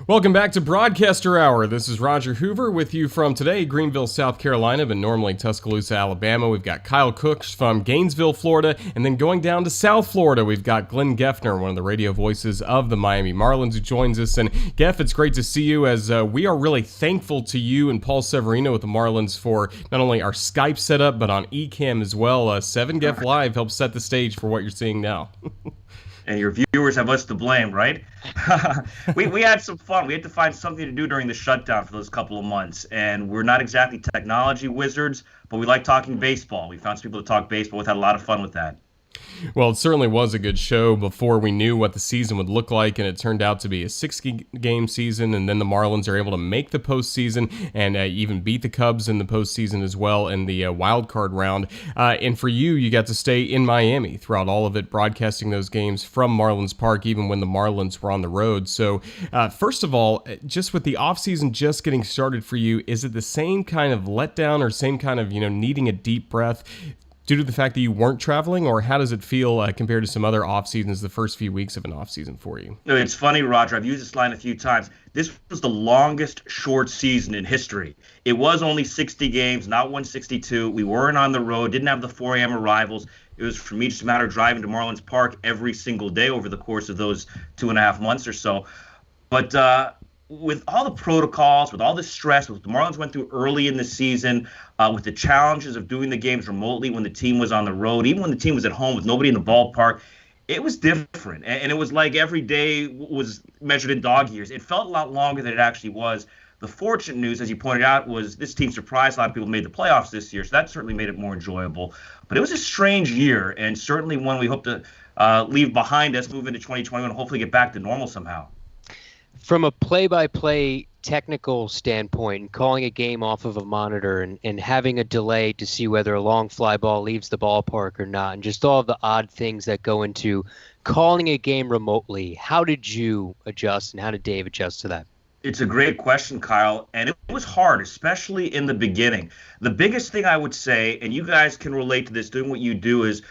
Welcome back to Broadcaster Hour. This is Roger Hoover with you from today, Greenville, South Carolina, but normally Tuscaloosa, Alabama. We've got Kyle Cooks from Gainesville, Florida, and then going down to South Florida, we've got Glenn Geffner, one of the radio voices of the Miami Marlins, who joins us. And Geff, it's great to see you, as we are really thankful to you and Paul Severino with the Marlins for not only our Skype setup, but on eCam as well. 7 Geff Live helps set the stage for what you're seeing now. And your viewers have us to blame, right? we had some fun. We had to find something to do during the shutdown for those couple of months. And we're not exactly technology wizards, but we like talking baseball. We found some people to talk baseball with, had a lot of fun with that. Well, it certainly was a good show before we knew what the season would look like, and it turned out to be a 6-game season, and then the Marlins are able to make the postseason and even beat the Cubs in the postseason as well in the wild card round. And for you, you got to stay in Miami throughout all of it, broadcasting those games from Marlins Park, even when the Marlins were on the road. So first of all, just with the offseason just getting started for you, is it the same kind of letdown or same kind of, needing a deep breath due to the fact that you weren't traveling, or how does it feel compared to some other off seasons, the first few weeks of an off season for you? It's funny, Roger. I've used this line a few times. This was the longest short season in history. It was only 60 games, not 162. We weren't on the road, didn't have the 4 a.m. arrivals. It was for me just a matter of driving to Marlins Park every single day over the course of those 2.5 months or so. But with all the protocols, with all the stress, what the Marlins went through early in the season, with the challenges of doing the games remotely when the team was on the road, even when the team was at home with nobody in the ballpark, it was different. And it was like every day was measured in dog years. It felt a lot longer than it actually was. The fortunate news, as you pointed out, was this team surprised. A lot of people made the playoffs this year, so that certainly made it more enjoyable. But it was a strange year, and certainly one we hope to leave behind us, move into 2021, and hopefully get back to normal somehow. From a play-by-play technical standpoint, and calling a game off of a monitor and having a delay to see whether a long fly ball leaves the ballpark or not, and just all of the odd things that go into calling a game remotely, how did you adjust, and how did Dave adjust to that? It's a great question, Kyle, and it was hard, especially in the beginning. The biggest thing I would say, and you guys can relate to this doing what you do, is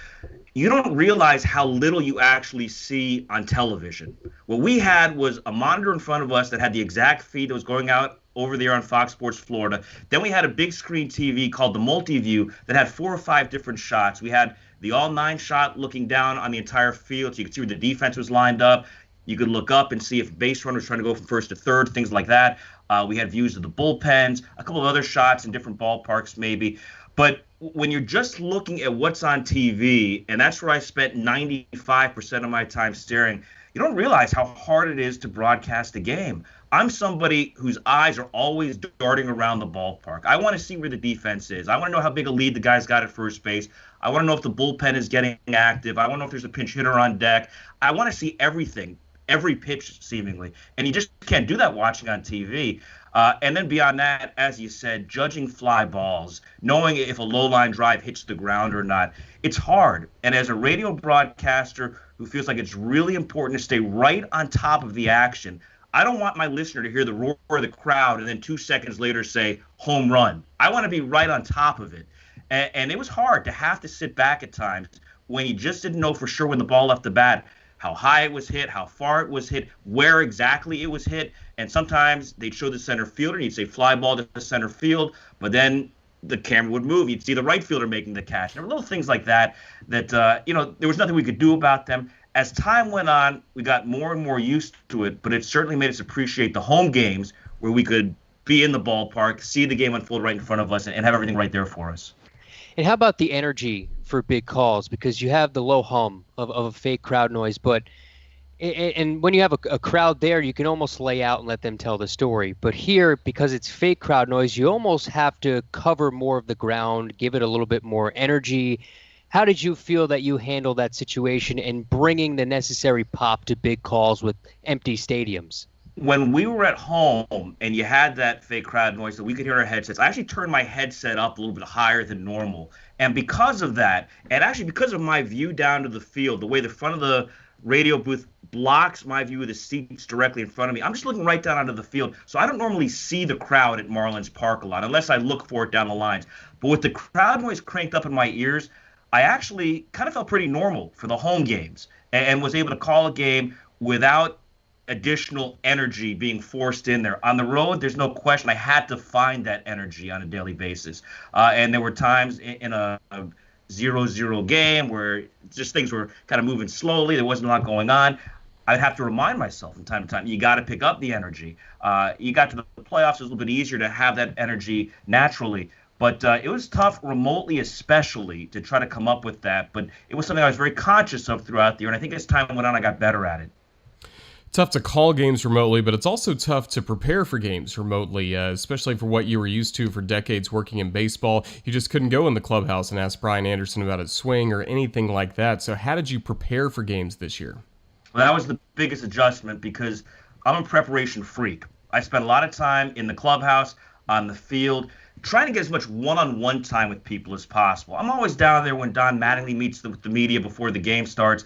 you don't realize how little you actually see on television. What we had was a monitor in front of us that had the exact feed that was going out over there on Fox Sports Florida. Then we had a big screen TV called the Multiview that had 4 or 5 different shots. We had the all-9 shot looking down on the entire field, so you could see where the defense was lined up. You could look up and see if base runners trying to go from first to third, things like that. We had views of the bullpens, a couple of other shots in different ballparks maybe. But when you're just looking at what's on TV, and that's where I spent 95% of my time staring, you don't realize how hard it is to broadcast a game. I'm somebody whose eyes are always darting around the ballpark. I want to see where the defense is. I want to know how big a lead the guy's got at first base. I want to know if the bullpen is getting active. I want to know if there's a pinch hitter on deck. I want to see everything, every pitch seemingly. And you just can't do that watching on TV. And then beyond that, as you said, judging fly balls, knowing if a low line drive hits the ground or not, it's hard. And as a radio broadcaster who feels like it's really important to stay right on top of the action, I don't want my listener to hear the roar of the crowd and then 2 seconds later say home run. I want to be right on top of it. And it was hard to have to sit back at times when you just didn't know for sure when the ball left the bat, how high it was hit, how far it was hit, where exactly it was hit. And sometimes they'd show the center fielder, and you'd say fly ball to the center field, but then the camera would move. You'd see the right fielder making the catch. There were little things like that there was nothing we could do about them. As time went on, we got more and more used to it, but it certainly made us appreciate the home games where we could be in the ballpark, see the game unfold right in front of us, and have everything right there for us. And how about the energy for big calls? Because you have the low hum of a fake crowd noise, but and when you have a crowd there, you can almost lay out and let them tell the story. But here, because it's fake crowd noise, you almost have to cover more of the ground, give it a little bit more energy. How did you feel that you handled that situation and bringing the necessary pop to big calls with empty stadiums? When we were at home and you had that fake crowd noise that we could hear our headsets, I actually turned my headset up a little bit higher than normal. And because of that, and actually because of my view down to the field, the way the front of the radio booth blocks my view of the seats directly in front of me, I'm just looking right down onto the field. So I don't normally see the crowd at Marlins Park a lot unless I look for it down the lines. But with the crowd noise cranked up in my ears, I actually kind of felt pretty normal for the home games and was able to call a game without additional energy being forced in there. On the road, there's no question I had to find that energy on a daily basis. And there were times in a 0-0 game where just things were kind of moving slowly. There wasn't a lot going on. I'd have to remind myself from time to time, you got to pick up the energy. You got to the playoffs, it was a little bit easier to have that energy naturally. But it was tough remotely, especially, to try to come up with that. But it was something I was very conscious of throughout the year. And I think as time went on, I got better at it. Tough to call games remotely, but it's also tough to prepare for games remotely, especially for what you were used to for decades working in baseball. You just couldn't go in the clubhouse and ask Brian Anderson about his swing or anything like that. So how did you prepare for games this year? Well, that was the biggest adjustment because I'm a preparation freak. I spent a lot of time in the clubhouse, on the field, trying to get as much one-on-one time with people as possible. I'm always down there when Don Mattingly meets with the media before the game starts,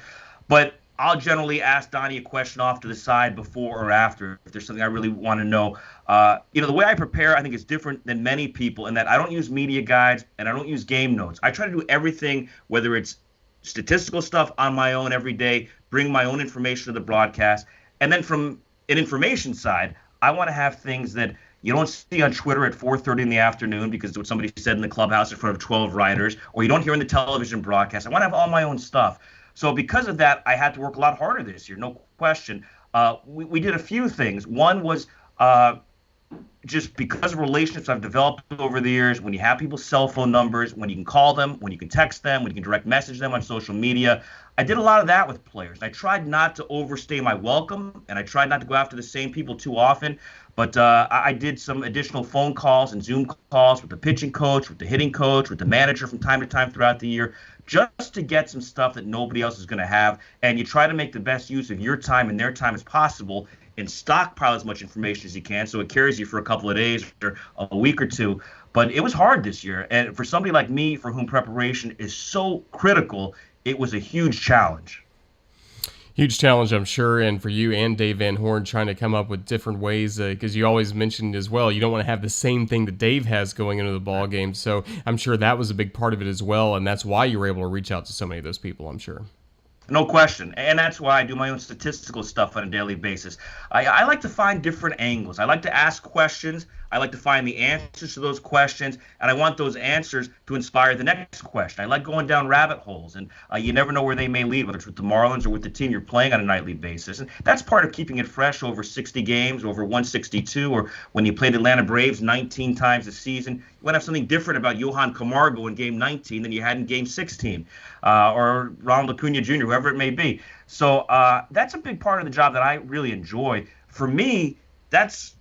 but I'll generally ask Donnie a question off to the side before or after if there's something I really want to know. The way I prepare, I think, is different than many people in that I don't use media guides and I don't use game notes. I try to do everything, whether it's statistical stuff on my own every day, bring my own information to the broadcast. And then from an information side, I want to have things that you don't see on Twitter at 4:30 in the afternoon because it's what somebody said in the clubhouse in front of 12 writers, or you don't hear in the television broadcast. I want to have all my own stuff. So because of that, I had to work a lot harder this year, no question. We did a few things. One was just because of relationships I've developed over the years, when you have people's cell phone numbers, when you can call them, when you can text them, when you can direct message them on social media, I did a lot of that with players. I tried not to overstay my welcome, and I tried not to go after the same people too often. But I did some additional phone calls and Zoom calls with the pitching coach, with the hitting coach, with the manager from time to time throughout the year, just to get some stuff that nobody else is going to have. And you try to make the best use of your time and their time as possible and stockpile as much information as you can so it carries you for a couple of days or a week or two. But it was hard this year. And for somebody like me, for whom preparation is so critical, it was a huge challenge. Huge challenge, I'm sure, and for you and Dave Van Horn trying to come up with different ways, because you always mentioned as well, you don't want to have the same thing that Dave has going into the ball game. So I'm sure that was a big part of it as well, and that's why you were able to reach out to so many of those people, I'm sure. No question. And that's why I do my own statistical stuff on a daily basis. I like to find different angles. I like to ask questions. I like to find the answers to those questions. And I want those answers to inspire the next question. I like going down rabbit holes. And you never know where they may lead, whether it's with the Marlins or with the team you're playing on a nightly basis. And that's part of keeping it fresh over 60 games, over 162, or when you play the Atlanta Braves 19 times a season. You want to have something different about Johan Camargo in Game 19 than you had in Game 16, or Ronald Acuna Jr., whoever it may be. So that's a big part of the job that I really enjoy. For me, that's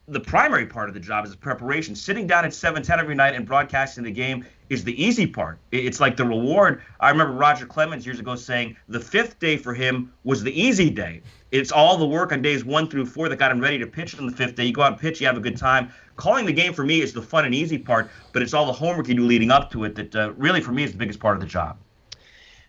the primary part of the job is the preparation. Sitting down at 7:10 every night and broadcasting the game is the easy part. It's like the reward. I remember Roger Clemens years ago saying the fifth day for him was the easy day. It's all the work on days 1 through 4 that got him ready to pitch on the fifth day. You go out and pitch, you have a good time. Calling the game for me is the fun and easy part, but it's all the homework you do leading up to it that really for me is the biggest part of the job.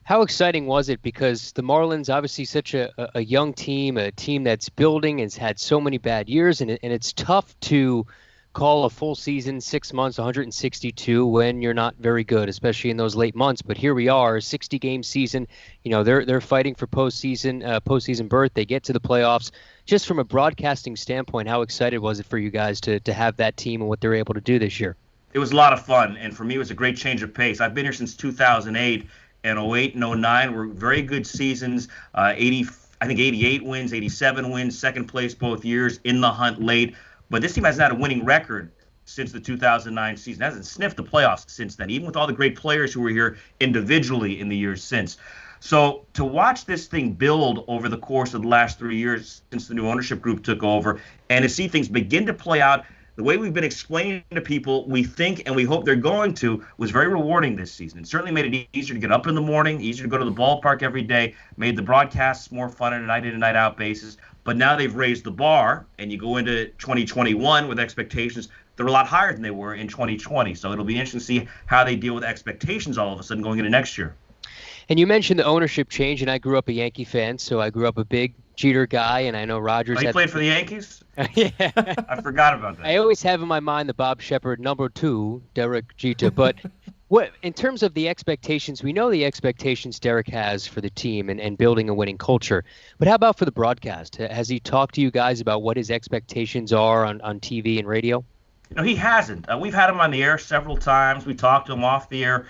How exciting was it? Because the Marlins, obviously such a young team, a team that's building, has had so many bad years, and it's tough to call a full season, 6 months, 162, when you're not very good, especially in those late months. But here we are, a 60-game season. You know, they're fighting for postseason berth. They get to the playoffs. Just from a broadcasting standpoint, how excited was it for you guys to have that team and what they're able to do this year? It was a lot of fun, and for me, it was a great change of pace. I've been here since 2008. And 08 and 09 were very good seasons. 88 wins, 87 wins, second place both years, in the hunt late. But this team hasn't had a winning record since the 2009 season. It hasn't sniffed the playoffs since then, even with all the great players who were here individually in the years since. So to watch this thing build over the course of the last 3 years since the new ownership group took over, and to see things begin to play out the way we've been explaining to people we think and we hope they're going to, was very rewarding this season. It certainly made it easier to get up in the morning, easier to go to the ballpark every day, made the broadcasts more fun on a night-in and night-out basis. But now they've raised the bar, and you go into 2021 with expectations that are a lot higher than they were in 2020. So it'll be interesting to see how they deal with expectations all of a sudden going into next year. And you mentioned the ownership change, and I grew up a Yankee fan, so I grew up a big Jeter guy, and I know Rogers. He played for the Yankees? Yeah. I forgot about that. I always have in my mind the Bob Shepard #2, Derek Jeter, but What in terms of the expectations, we know the expectations Derek has for the team and building a winning culture. But how about for the broadcast? Has he talked to you guys about what his expectations are on TV and radio? He hasn't. We've had him on the air several times. We talked to him off the air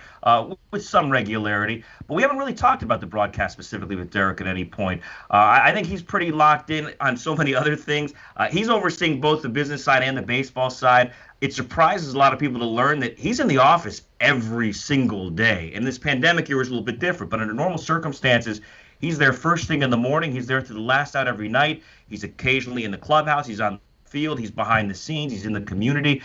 with some regularity, but we haven't really talked about the broadcast specifically with Derek at any point. I think he's pretty locked in on so many other things. He's overseeing both the business side and the baseball side. It surprises a lot of people to learn that he's in the office every single day. And this pandemic year is a little bit different, but under normal circumstances, he's there first thing in the morning. He's there to the last out every night. He's occasionally in the clubhouse. He's on field, he's behind the scenes, he's in the community.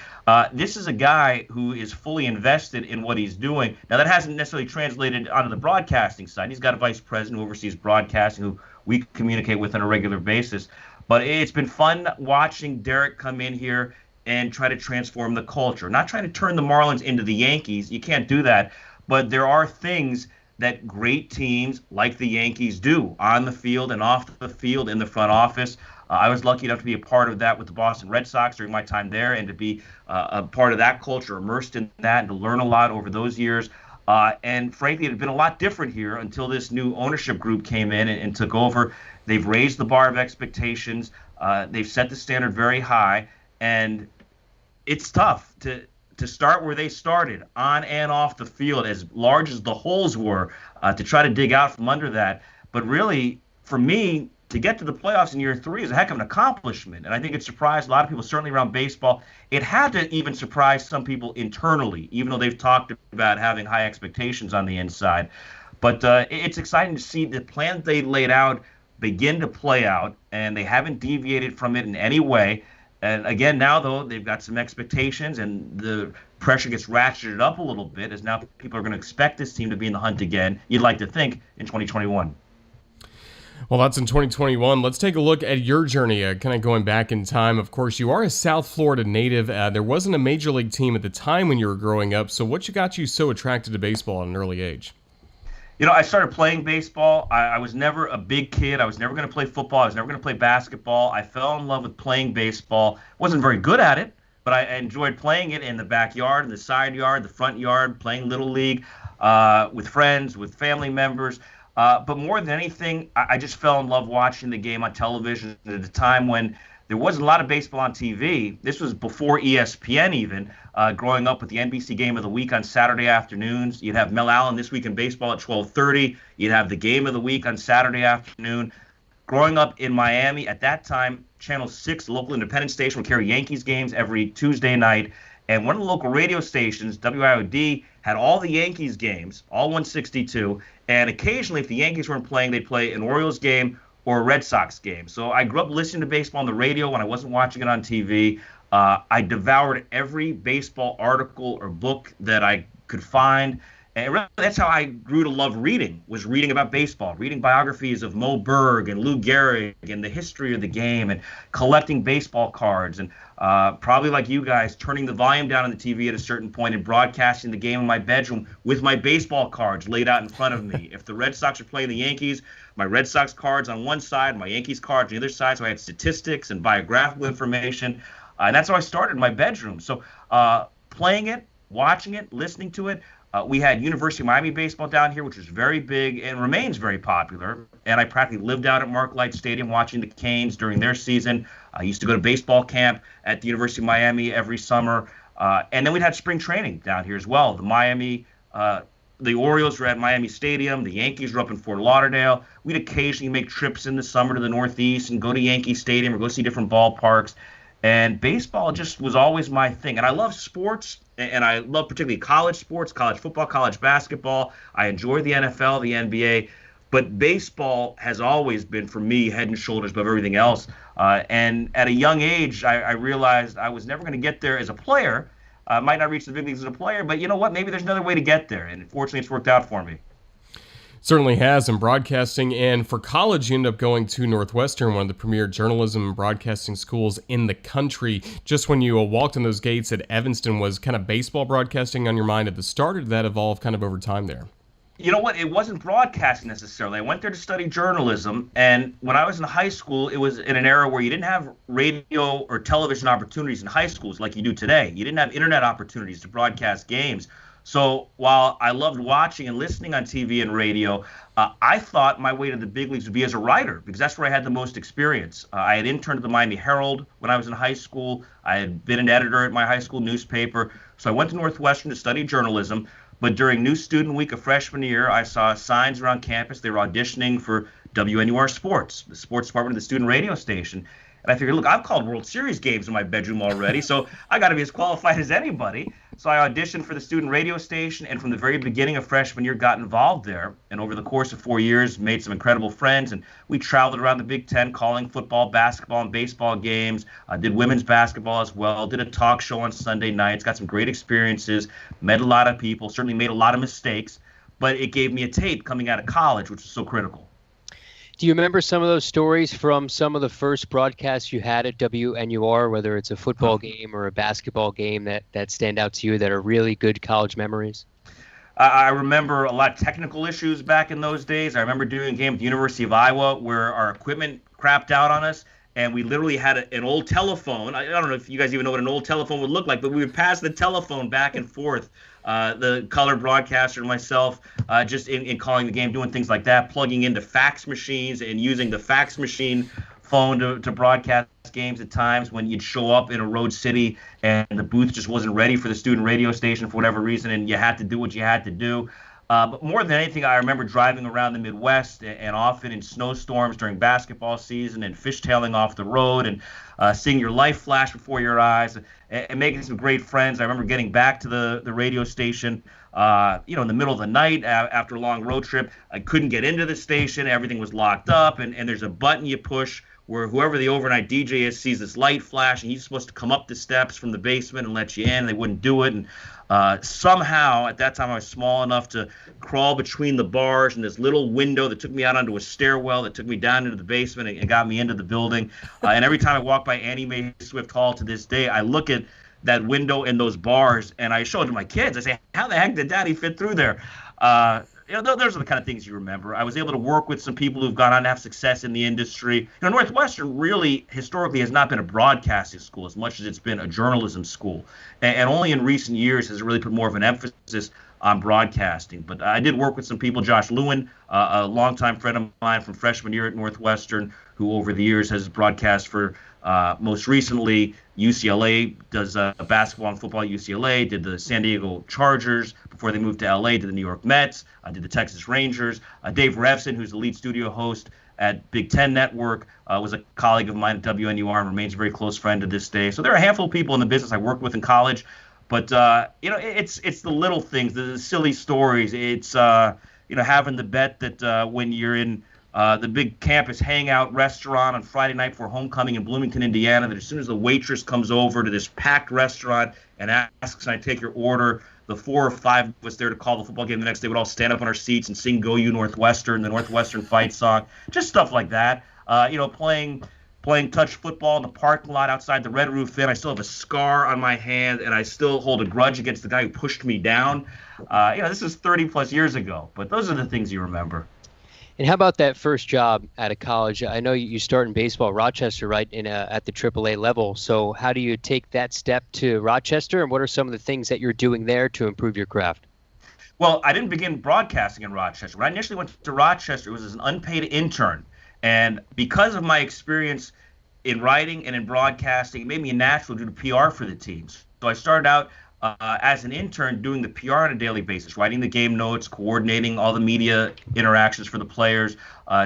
This is a guy who is fully invested in what he's doing. Now, that hasn't necessarily translated onto the broadcasting side. He's got a vice president who oversees broadcasting, who we communicate with on a regular basis. But it's been fun watching Derek come in here and try to transform the culture. Not trying to turn the Marlins into the Yankees. You can't do that. But there are things that great teams like the Yankees do on the field and off the field in the front office. I was lucky enough to be a part of that with the Boston Red Sox during my time there, and to be a part of that culture, immersed in that, and to learn a lot over those years. And frankly, it had been a lot different here until this new ownership group came in and took over. They've raised the bar of expectations. They've set the standard very high, and it's tough to start where they started, on and off the field, as large as the holes were, to try to dig out from under that. But really, for me, to get to the playoffs in year 3 is a heck of an accomplishment. And I think it surprised a lot of people, certainly around baseball. It had to even surprise some people internally, even though they've talked about having high expectations on the inside. But it's exciting to see the plan they laid out begin to play out, and they haven't deviated from it in any way. And again, now, though, they've got some expectations, and the pressure gets ratcheted up a little bit, as now people are going to expect this team to be in the hunt again, you'd like to think, in 2021. Well, that's in 2021. Let's take a look at your journey, kind of going back in time. Of course, you are a South Florida native. There wasn't a major league team at the time when you were growing up. So what got you so attracted to baseball at an early age? I started playing baseball. I was never a big kid. I was never going to play football. I was never going to play basketball. I fell in love with playing baseball. Wasn't very good at it, but I enjoyed playing it in the backyard, in the side yard, the front yard, playing Little League with friends, with family members. But more than anything, I just fell in love watching the game on television at a time when there wasn't a lot of baseball on TV. This was before ESPN even. Growing up with the NBC Game of the Week on Saturday afternoons, you'd have Mel Allen This Week in Baseball at 12:30. You'd have the Game of the Week on Saturday afternoon. Growing up in Miami, at that time, Channel 6, the local independent station, would carry Yankees games every Tuesday night. And one of the local radio stations, WIOD, had all the Yankees games, all 162. And occasionally, if the Yankees weren't playing, they'd play an Orioles game or a Red Sox game. So I grew up listening to baseball on the radio when I wasn't watching it on TV. I devoured every baseball article or book that I could find. And really, that's how I grew to love reading, was reading about baseball, reading biographies of Mo Berg and Lou Gehrig and the history of the game, and collecting baseball cards, and probably like you guys, turning the volume down on the TV at a certain point and broadcasting the game in my bedroom with my baseball cards laid out in front of me. If the Red Sox are playing the Yankees, my Red Sox cards on one side, my Yankees cards on the other side, so I had statistics and biographical information. And that's how I started in my bedroom. So playing it, watching it, listening to it. We had University of Miami baseball down here, which was very big and remains very popular. And I practically lived out at Mark Light Stadium watching the Canes during their season. I used to go to baseball camp at the University of Miami every summer. And then we'd had spring training down here as well. The Orioles were at Miami Stadium. The Yankees were up in Fort Lauderdale. We'd occasionally make trips in the summer to the Northeast and go to Yankee Stadium or go see different ballparks. And baseball just was always my thing. And I love sports, and I love particularly college sports, college football, college basketball. I enjoy the NFL, the NBA. But baseball has always been, for me, head and shoulders above everything else. And at a young age, I realized I was never going to get there as a player. I might not reach the big leagues as a player, but you know what? Maybe there's another way to get there. And fortunately, it's worked out for me. Certainly has in broadcasting. And for college, you end up going to Northwestern, one of the premier journalism and broadcasting schools in the country. Just when you walked in those gates at Evanston, was kind of baseball broadcasting on your mind at the start, or did that evolve kind of over time there? You know what? It wasn't broadcasting necessarily. I went there to study journalism, and when I was in high school, it was in an era where you didn't have radio or television opportunities in high schools like you do today. You didn't have internet opportunities to broadcast games. So while I loved watching and listening on TV and radio, I thought my way to the big leagues would be as a writer because that's where I had the most experience. I had interned at the Miami Herald when I was in high school. I had been an editor at my high school newspaper. So I went to Northwestern to study journalism. But during New Student Week of freshman year, I saw signs around campus. They were auditioning for WNUR Sports, the sports department of the student radio station. And I figured, look, I've called World Series games in my bedroom already, so I got to be as qualified as anybody. So I auditioned for the student radio station, and from the very beginning of freshman year, got involved there. And over the course of 4 years, made some incredible friends. And we traveled around the Big Ten, calling football, basketball, and baseball games. Did women's basketball as well. Did a talk show on Sunday nights. Got some great experiences. Met a lot of people. Certainly made a lot of mistakes. But it gave me a tape coming out of college, which was so critical. Do you remember some of those stories from some of the first broadcasts you had at WNUR, whether it's a football game or a basketball game that stand out to you that are really good college memories? I remember a lot of technical issues back in those days. I remember doing a game at the University of Iowa where our equipment crapped out on us, and we literally had an old telephone. I don't know if you guys even know what an old telephone would look like, but we would pass the telephone back and forth. The color broadcaster and myself, just in calling the game, doing things like that, plugging into fax machines and using the fax machine phone to broadcast games at times when you'd show up in a road city and the booth just wasn't ready for the student radio station for whatever reason, and you had to do what you had to do. But more than anything, I remember driving around the Midwest and often in snowstorms during basketball season and fishtailing off the road and seeing your life flash before your eyes and making some great friends. I remember getting back to the radio station, in the middle of the night after a long road trip. I couldn't get into the station. Everything was locked up, and there's a button you push where whoever the overnight DJ is sees this light flash, and he's supposed to come up the steps from the basement and let you in. They wouldn't do it, and somehow at that time I was small enough to crawl between the bars and this little window that took me out onto a stairwell that took me down into the basement and got me into the building. And every time I walk by Annie Mae Swift Hall to this day, I look at that window and those bars and I show it to my kids. I say, how the heck did Daddy fit through there? Those are the kind of things you remember. I was able to work with some people who've gone on to have success in the industry. Northwestern really historically has not been a broadcasting school as much as it's been a journalism school. And only in recent years has it really put more of an emphasis on broadcasting. But I did work with some people, Josh Lewin, a longtime friend of mine from freshman year at Northwestern, who over the years has broadcast for most recently UCLA, does basketball and football at UCLA, did the San Diego Chargers before they moved to LA, did the New York Mets, did the Texas Rangers. Dave Revson, who's the lead studio host at Big Ten Network, was a colleague of mine at WNUR and remains a very close friend to this day. So there are a handful of people in the business I worked with in college. But, it's the little things, the silly stories. It's, having the bet that when you're in the big campus hangout restaurant on Friday night before homecoming in Bloomington, Indiana, that as soon as the waitress comes over to this packed restaurant and asks, can I take your order, the 4 or 5 of us there to call the football game the next day would all stand up on our seats and sing Go You Northwestern, the Northwestern fight song, just stuff like that. Playing touch football in the parking lot outside the Red Roof Inn. I still have a scar on my hand, and I still hold a grudge against the guy who pushed me down. This is 30-plus years ago, but those are the things you remember. And how about that first job out of college? I know you start in baseball, Rochester, right, at the AAA level. So how do you take that step to Rochester, and what are some of the things that you're doing there to improve your craft? Well, I didn't begin broadcasting in Rochester. When I initially went to Rochester, it was as an unpaid intern. And because of my experience in writing and in broadcasting, it made me a natural to do PR for the teams. So I started out as an intern doing the PR on a daily basis, writing the game notes, coordinating all the media interactions for the players,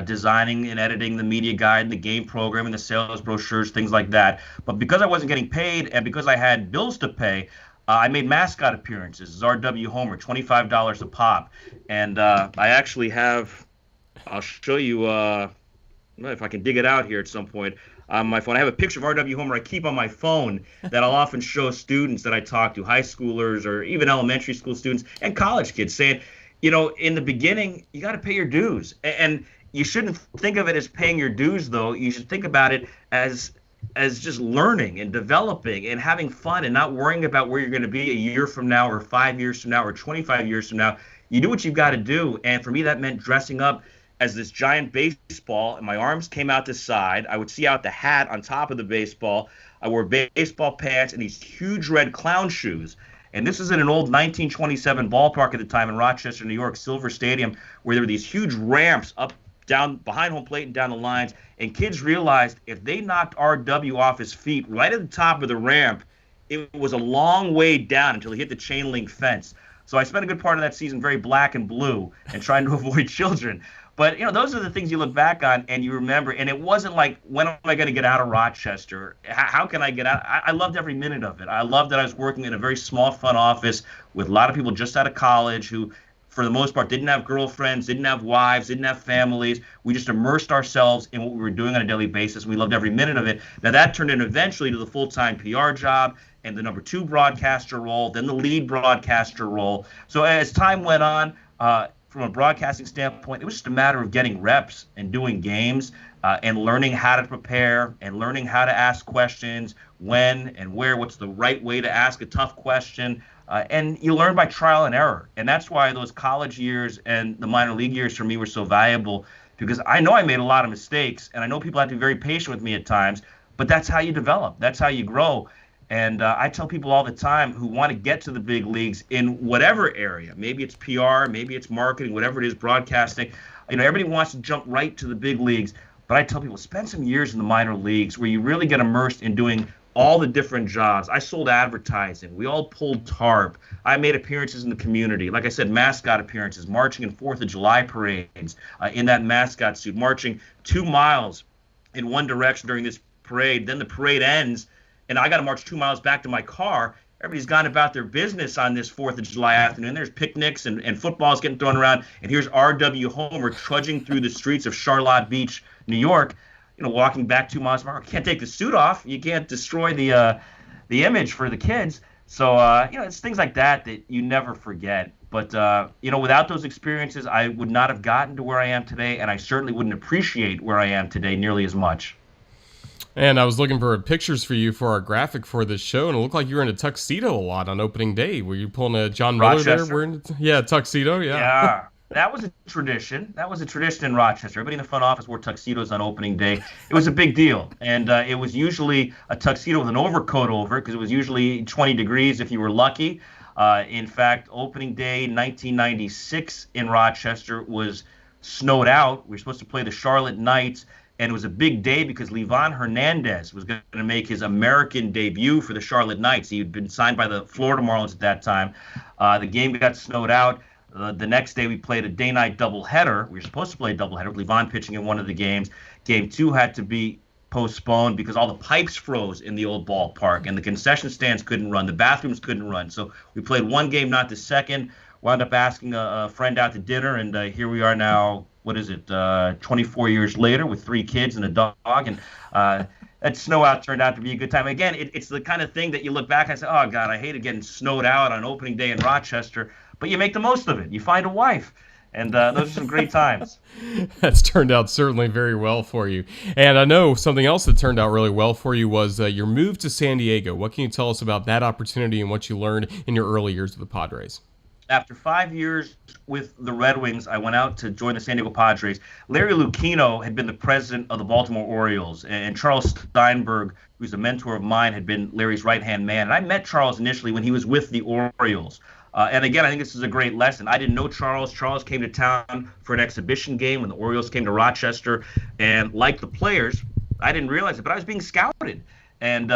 designing and editing the media guide and the game program and the sales brochures, things like that. But because I wasn't getting paid and because I had bills to pay, I made mascot appearances as RW Homer, $25 a pop. And I actually have, I'll show you if I can dig it out here at some point on my phone. I have a picture of RW Homer I keep on my phone that I'll often show students that I talk to, high schoolers or even elementary school students and college kids, saying, in the beginning, you got to pay your dues. And you shouldn't think of it as paying your dues, though. You should think about it as just learning and developing and having fun and not worrying about where you're going to be a year from now or 5 years from now or 25 years from now. You do what you've got to do. And for me, that meant dressing up as this giant baseball, and my arms came out the side. I would see out the hat on top of the baseball. I wore baseball pants and these huge red clown shoes. And this is in an old 1927 ballpark at the time in Rochester, New York, Silver Stadium, where there were these huge ramps up, down behind home plate and down the lines. And kids realized if they knocked RW off his feet right at the top of the ramp, it was a long way down until he hit the chain link fence. So I spent a good part of that season very black and blue and trying to avoid children. But, those are the things you look back on and you remember. And it wasn't like, when am I going to get out of Rochester? How can I get out? I loved every minute of it. I loved that I was working in a very small front office with a lot of people just out of college who, for the most part, didn't have girlfriends, didn't have wives, didn't have families. We just immersed ourselves in what we were doing on a daily basis. We loved every minute of it. Now, that turned in eventually to the full-time PR job and the number 2 broadcaster role, then the lead broadcaster role. So as time went on, from a broadcasting standpoint, it was just a matter of getting reps and doing games and learning how to prepare and learning how to ask questions, when and where, what's the right way to ask a tough question. And you learn by trial and error. And that's why those college years and the minor league years for me were so valuable, because I know I made a lot of mistakes and I know people have to be very patient with me at times, but that's how you develop. That's how you grow. And I tell people all the time who want to get to the big leagues in whatever area, maybe it's PR, maybe it's marketing, whatever it is, broadcasting, everybody wants to jump right to the big leagues. But I tell people, spend some years in the minor leagues where you really get immersed in doing all the different jobs. I sold advertising. We all pulled tarp. I made appearances in the community. Like I said, mascot appearances, marching in 4th of July parades in that mascot suit, marching 2 miles in one direction during this parade. Then the parade ends, and I got to march 2 miles back to my car. Everybody's gone about their business on this 4th of July afternoon. There's picnics and footballs getting thrown around. And here's R.W. Homer trudging through the streets of Charlotte Beach, New York, walking back 2 miles. Can't take the suit off. You can't destroy the image for the kids. So, it's things like that you never forget. But, without those experiences, I would not have gotten to where I am today. And I certainly wouldn't appreciate where I am today nearly as much. And I was looking for pictures for you for our graphic for this show, and it looked like you were in a tuxedo a lot on opening day. Were you pulling a John Miller there? Tuxedo, yeah. Yeah, that was a tradition. That was a tradition in Rochester. Everybody in the front office wore tuxedos on opening day. It was a big deal, and it was usually a tuxedo with an overcoat over it because it was usually 20 degrees if you were lucky. In fact, opening day 1996 in Rochester was snowed out. We were supposed to play the Charlotte Knights. And it was a big day because Livan Hernandez was going to make his American debut for the Charlotte Knights. He had been signed by the Florida Marlins at that time. The game got snowed out. The next day we played a day-night doubleheader. We were supposed to play a doubleheader with Livan pitching in one of the games. Game 2 had to be postponed because all the pipes froze in the old ballpark and the concession stands couldn't run. The bathrooms couldn't run. So we played one game, not the second. Wound up asking a friend out to dinner, and here we are now. What is it, 24 years later with 3 kids and a dog, and that snow out turned out to be a good time. Again, it's the kind of thing that you look back and say, oh, God, I hated getting snowed out on opening day in Rochester, but you make the most of it. You find a wife, and those are some great times. That's turned out certainly very well for you. And I know something else that turned out really well for you was your move to San Diego. What can you tell us about that opportunity and what you learned in your early years with the Padres? After 5 years with the Red Wings, I went out to join the San Diego Padres. Larry Lucchino had been the president of the Baltimore Orioles, and Charles Steinberg, who's a mentor of mine, had been Larry's right-hand man. And I met Charles initially when he was with the Orioles. And again, I think this is a great lesson. I didn't know Charles. Charles came to town for an exhibition game when the Orioles came to Rochester. And like the players, I didn't realize it, but I was being scouted. And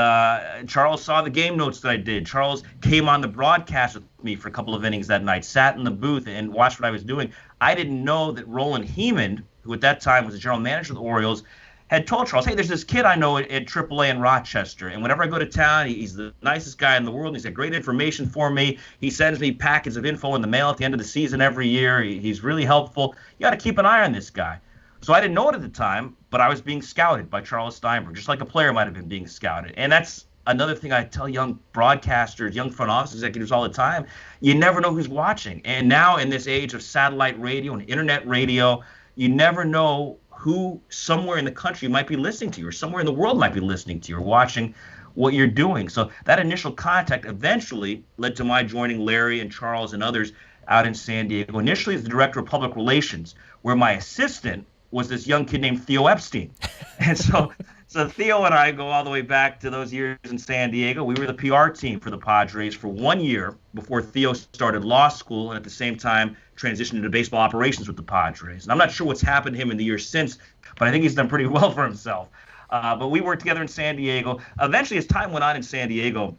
Charles saw the game notes that I did. Charles came on the broadcast with me for a couple of innings that night, sat in the booth and watched what I was doing. I didn't know that Roland Hemond, who at that time was the general manager of the Orioles, had told Charles, hey, there's this kid I know at AAA in Rochester, and whenever I go to town, he's the nicest guy in the world, and he's got great information for me. He sends me packets of info in the mail at the end of the season every year. He's really helpful. You got to keep an eye on this guy. So I didn't know it at the time, but I was being scouted by Charles Steinberg, just like a player might have been being scouted. And that's another thing I tell young broadcasters, young front office executives all the time. You never know who's watching. And now in this age of satellite radio and internet radio, you never know who somewhere in the country might be listening to you or somewhere in the world might be listening to you or watching what you're doing. So that initial contact eventually led to my joining Larry and Charles and others out in San Diego, initially as the director of public relations, where my assistant was this young kid named Theo Epstein. And so So Theo and I go all the way back to those years in San Diego. We were the PR team for the Padres for 1 year before Theo started law school and at the same time transitioned into baseball operations with the Padres. And I'm not sure what's happened to him in the years since, but I think he's done pretty well for himself. But we worked together in San Diego. Eventually, as time went on in San Diego,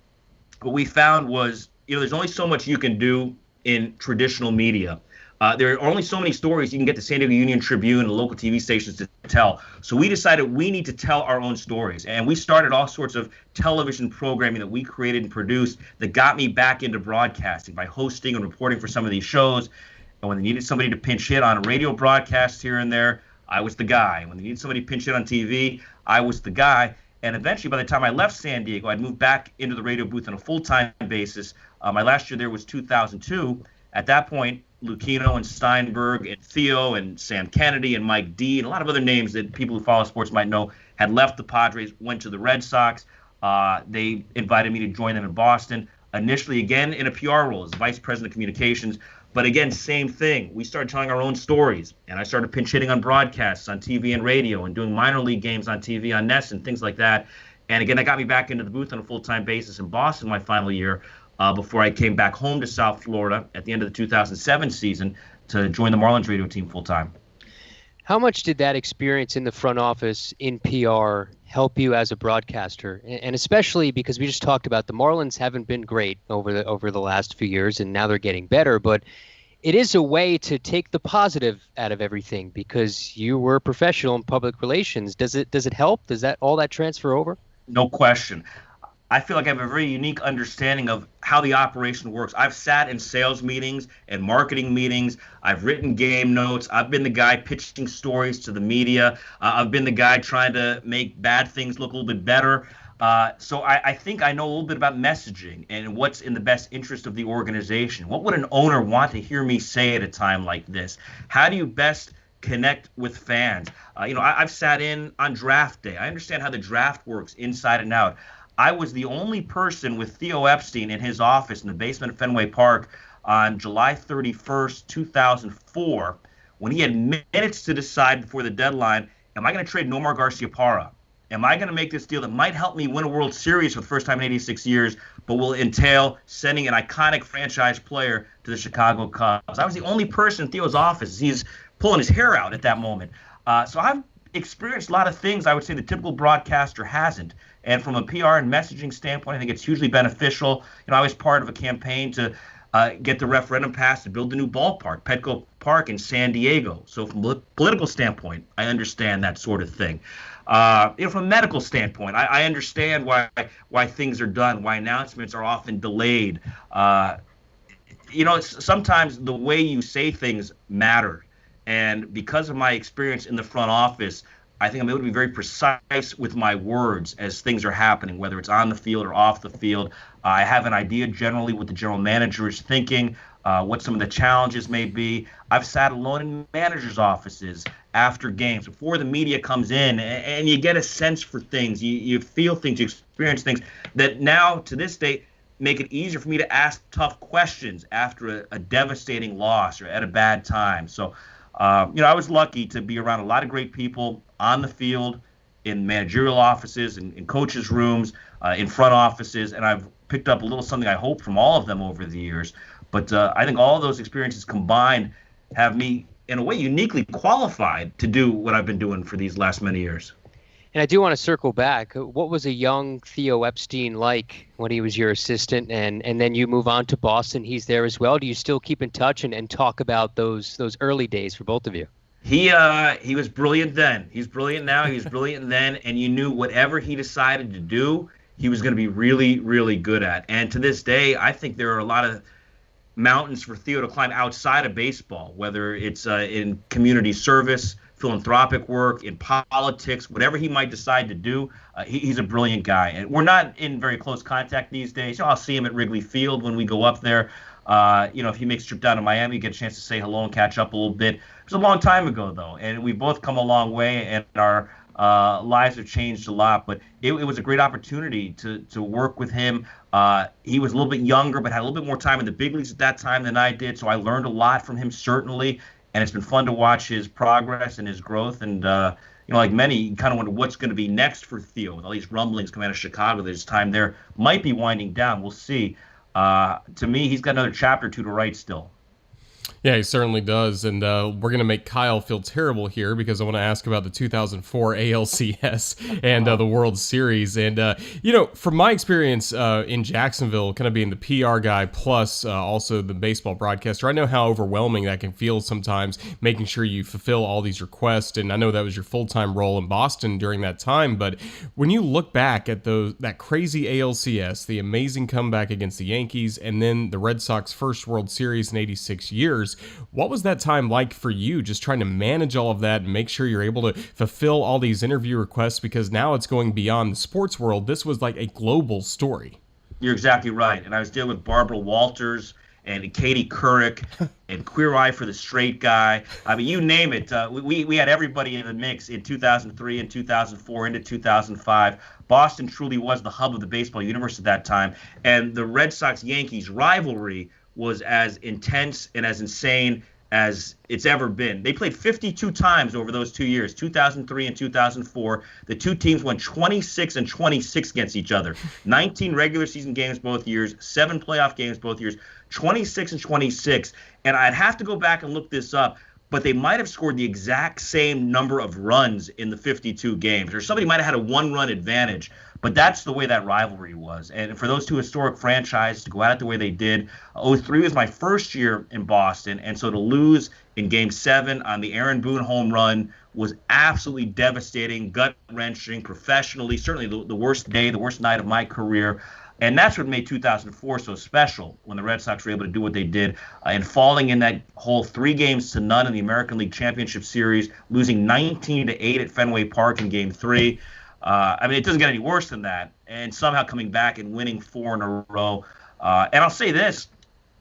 what we found was, there's only so much you can do in traditional media. There are only so many stories you can get the San Diego Union Tribune and local TV stations to tell. So we decided we need to tell our own stories. And we started all sorts of television programming that we created and produced that got me back into broadcasting by hosting and reporting for some of these shows. And when they needed somebody to pinch hit on a radio broadcast here and there, I was the guy. When they needed somebody to pinch hit on TV, I was the guy. And eventually, by the time I left San Diego, I'd moved back into the radio booth on a full-time basis. My last year there was 2002. At that point, Lucchino and Steinberg and Theo and Sam Kennedy and Mike D and a lot of other names that people who follow sports might know had left the Padres, went to the Red Sox. They invited me to join them in Boston, initially again in a PR role as vice president of communications. But again, same thing. We started telling our own stories, and I started pinch hitting on broadcasts on TV and radio and doing minor league games on TV on Nest and things like that. And again, that got me back into the booth on a full-time basis in Boston my final year. Before I came back home to South Florida at the end of the 2007 season to join the Marlins radio team full-time. How much did that experience in the front office in PR help you as a broadcaster? And especially because we just talked about the Marlins haven't been great over the last few years, and now they're getting better. But it is a way to take the positive out of everything because you were a professional in public relations. Does it help? Does all that transfer over? No question. I feel like I have a very unique understanding of how the operation works. I've sat in sales meetings and marketing meetings. I've written game notes. I've been the guy pitching stories to the media. I've been the guy trying to make bad things look a little bit better. So I think I know a little bit about messaging and what's in the best interest of the organization. What would an owner want to hear me say at a time like this? How do you best connect with fans? I've sat in on draft day. I understand how the draft works inside and out. I was the only person with Theo Epstein in his office in the basement of Fenway Park on July 31st, 2004, when he had minutes to decide before the deadline, am I going to trade Nomar Garciaparra? Am I going to make this deal that might help me win a World Series for the first time in 86 years, but will entail sending an iconic franchise player to the Chicago Cubs? I was the only person in Theo's office. He's pulling his hair out at that moment. So I've experienced a lot of things I would say the typical broadcaster hasn't. And from a PR and messaging standpoint, I think it's hugely beneficial. I was part of a campaign to get the referendum passed to build the new ballpark, Petco Park in San Diego. So from a political standpoint, I understand that sort of thing. From a medical standpoint, I understand why things are done, why announcements are often delayed. Sometimes the way you say things matter. And because of my experience in the front office, I think I'm able to be very precise with my words as things are happening, whether it's on the field or off the field. I have an idea generally what the general manager is thinking, what some of the challenges may be. I've sat alone in managers' offices after games, before the media comes in, and you get a sense for things. You feel things, you experience things that now, to this day, make it easier for me to ask tough questions after a devastating loss or at a bad time. So, I was lucky to be around a lot of great people on the field, in managerial offices, in coaches' rooms, in front offices, and I've picked up a little something I hope from all of them over the years. But I think all of those experiences combined have me, in a way, uniquely qualified to do what I've been doing for these last many years. And I do want to circle back. What was a young Theo Epstein like when he was your assistant, and then you move on to Boston? He's there as well. Do you still keep in touch and talk about those early days for both of you? He was brilliant then. He's brilliant now. He was brilliant then, and you knew whatever he decided to do, he was going to be really, really good at. And to this day, I think there are a lot of mountains for Theo to climb outside of baseball, whether it's in community service, philanthropic work, in politics, whatever he might decide to do. He's a brilliant guy. And we're not in very close contact these days. I'll see him at Wrigley Field when we go up there. If he makes a trip down to Miami, get a chance to say hello and catch up a little bit. It was a long time ago, though, and we've both come a long way, and our lives have changed a lot. But it was a great opportunity to work with him. He was a little bit younger, but had a little bit more time in the big leagues at that time than I did, so I learned a lot from him, certainly. And it's been fun to watch his progress and his growth. And, like many, you kind of wonder what's going to be next for Theo. With all these rumblings coming out of Chicago, there's time there might be winding down. We'll see. To me, he's got another chapter or two to write still. Yeah, he certainly does. And we're going to make Kyle feel terrible here because I want to ask about the 2004 ALCS and the World Series. And, from my experience in Jacksonville, kind of being the PR guy plus also the baseball broadcaster, I know how overwhelming that can feel sometimes, making sure you fulfill all these requests. And I know that was your full-time role in Boston during that time. But when you look back at that crazy ALCS, the amazing comeback against the Yankees, and then the Red Sox first World Series in 86 years, what was that time like for you, just trying to manage all of that and make sure you're able to fulfill all these interview requests? Because now it's going beyond the sports world. This was like a global story. You're exactly right. And I was dealing with Barbara Walters and Katie Couric and Queer Eye for the Straight Guy. I mean, you name it. We had everybody in the mix in 2003 and 2004 into 2005. Boston truly was the hub of the baseball universe at that time. And the Red Sox-Yankees rivalry was as intense and as insane as it's ever been. They played 52 times over those 2 years, 2003 and 2004. The two teams went 26 and 26 against each other. 19 regular season games both years, 7 playoff games both years, 26 and 26. And I'd have to go back and look this up, but they might have scored the exact same number of runs in the 52 games, or somebody might have had a one-run advantage. But that's the way that rivalry was. And for those two historic franchises to go at it the way they did, 03 was my first year in Boston. And so to lose in Game 7 on the Aaron Boone home run was absolutely devastating, gut-wrenching, professionally, certainly the worst day, the worst night of my career. And that's what made 2004 so special, when the Red Sox were able to do what they did, and falling in that whole 3-0 in the American League Championship Series, losing 19-8 at Fenway Park in Game 3. I mean, it doesn't get any worse than that. And somehow coming back and winning 4 in a row. And I'll say this,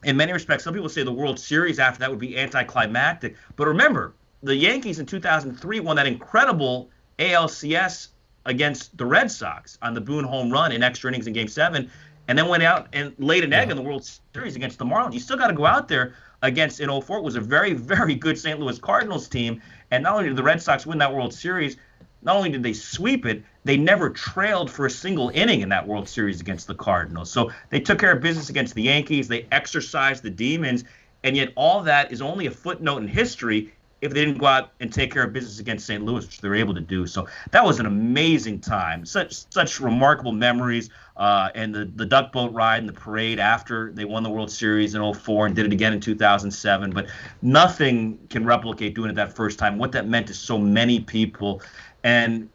in many respects, some people say the World Series after that would be anticlimactic. But remember, the Yankees in 2003 won that incredible ALCS against the Red Sox on the Boone home run in extra innings in Game 7, and then went out and laid an egg in the World Series against the Marlins. You still got to go out there against, in 04, it was a very, very good St. Louis Cardinals team. And not only did the Red Sox win that World Series, not only did they sweep it, they never trailed for a single inning in that World Series against the Cardinals. So they took care of business against the Yankees. They exercised the demons. And yet all that is only a footnote in history if they didn't go out and take care of business against St. Louis, which they were able to do. So that was an amazing time. Such remarkable memories. And the duck boat ride and the parade after they won the World Series in 04 and did it again in 2007. But nothing can replicate doing it that first time, what that meant to so many people. And,